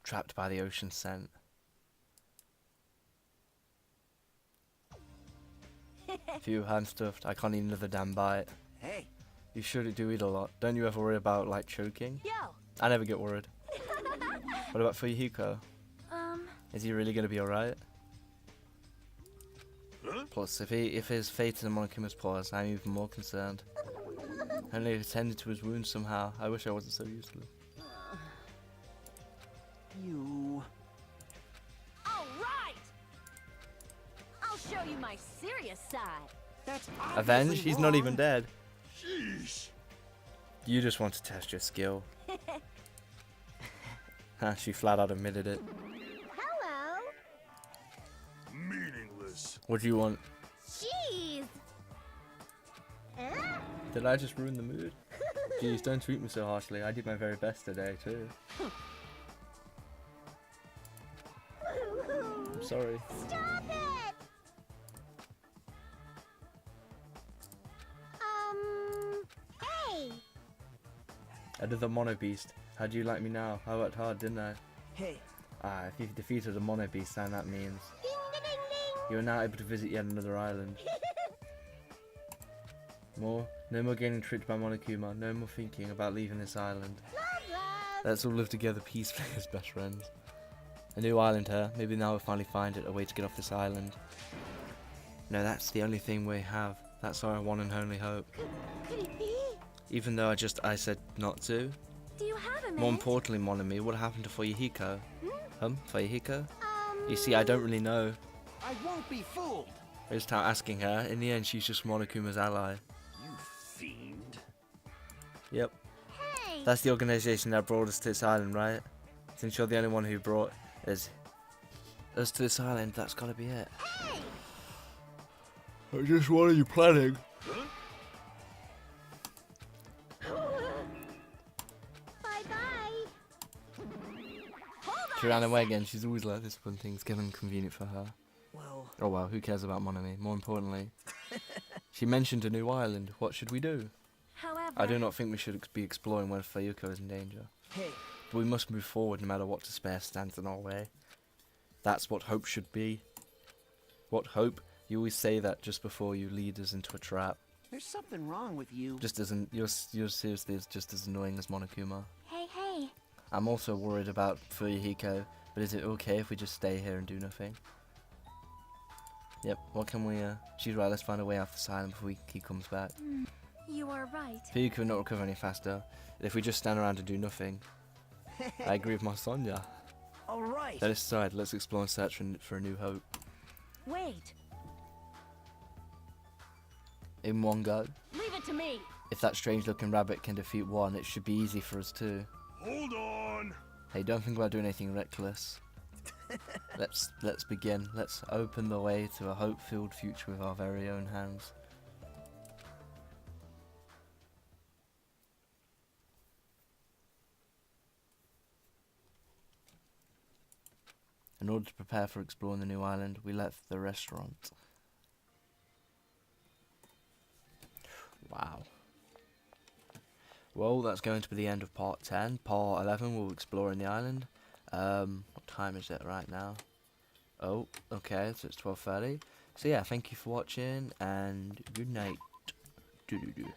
Trapped by the ocean scent. Phew, I'm stuffed. I can't eat another damn bite. Hey. You should do eat a lot. Don't you ever worry about, like, choking? Yo. I never get worried. What about Fuyuhiko? Is he really going to be alright? Huh? Plus, if his fate in the Monokuma's paws, I'm even more concerned. Only attended to his wounds somehow. I wish I wasn't so useless. You. All right. I'll show you my serious side. That's Avenge? obviously He's not even wrong. dead. Sheesh. You just want to test your skill. She flat out admitted it. Hello. Meaningless. What do you want? Jeez. Did I just ruin the mood? Jeez, don't treat me so harshly. I did my very best today, too. I'm sorry. Stop it. Hey. Another Mono Beast. How do you like me now? I worked hard, didn't I? Hey. If you've defeated a Mono Beast, then that means Ding ding ding ding. you are now able to visit yet another island. No more getting tricked by Monokuma. No more thinking about leaving this island. Love, love. Let's all live together peacefully as best friends. A new island here. Maybe now we'll finally find it, a way to get off this island. No, that's the only thing we have. That's our one and only hope. Could it be? Even though I said not to. Do you have a minute? More importantly, Monami, what happened to Fuyuhiko? Fuyuhiko? Um. You see, I don't really know. I won't be fooled. I just start asking her. In the end, she's just Monokuma's ally. You fiend. Yep. Hey. That's the organization that brought us to this island, right? Since you're the only one who brought us to this island, that's gotta be it. Hey. Just what are you planning? Bye bye. She ran away again. She's always like this when things get inconvenient for her. Well. Oh well, who cares about Monami? More importantly, she mentioned a new island. What should we do? However, I do not think we should be exploring when Fuyuhiko is in danger. Hey. But we must move forward no matter what despair stands in our way. That's what hope should be. What hope? You always say that just before you lead us into a trap. There's something wrong with you. You're seriously just as annoying as Monokuma. Hey, hey. I'm also worried about Fuyuhiko. But is it okay if we just stay here and do nothing? Yep, what can we, she's right, let's find a way off this island before he comes back. You are right. Piyuki will not recover any faster. If we just stand around and do nothing. I agree with my Sonia. Alright. Let us decide, let's explore and search for a new hope. Wait, In one go. leave it to me. If that strange looking rabbit can defeat one, it should be easy for us too. Hold on. Hey, don't think about doing anything reckless. Let's begin. Let's open the way to a hope-filled future with our very own hands. In order to prepare for exploring the new island, we left the restaurant. Wow. Well, that's going to be the end of part 10. Part 11, we'll explore in the island. What time is it right now? Oh, okay, so it's 12:30. So yeah, thank you for watching, and good night. Doo-doo-doo.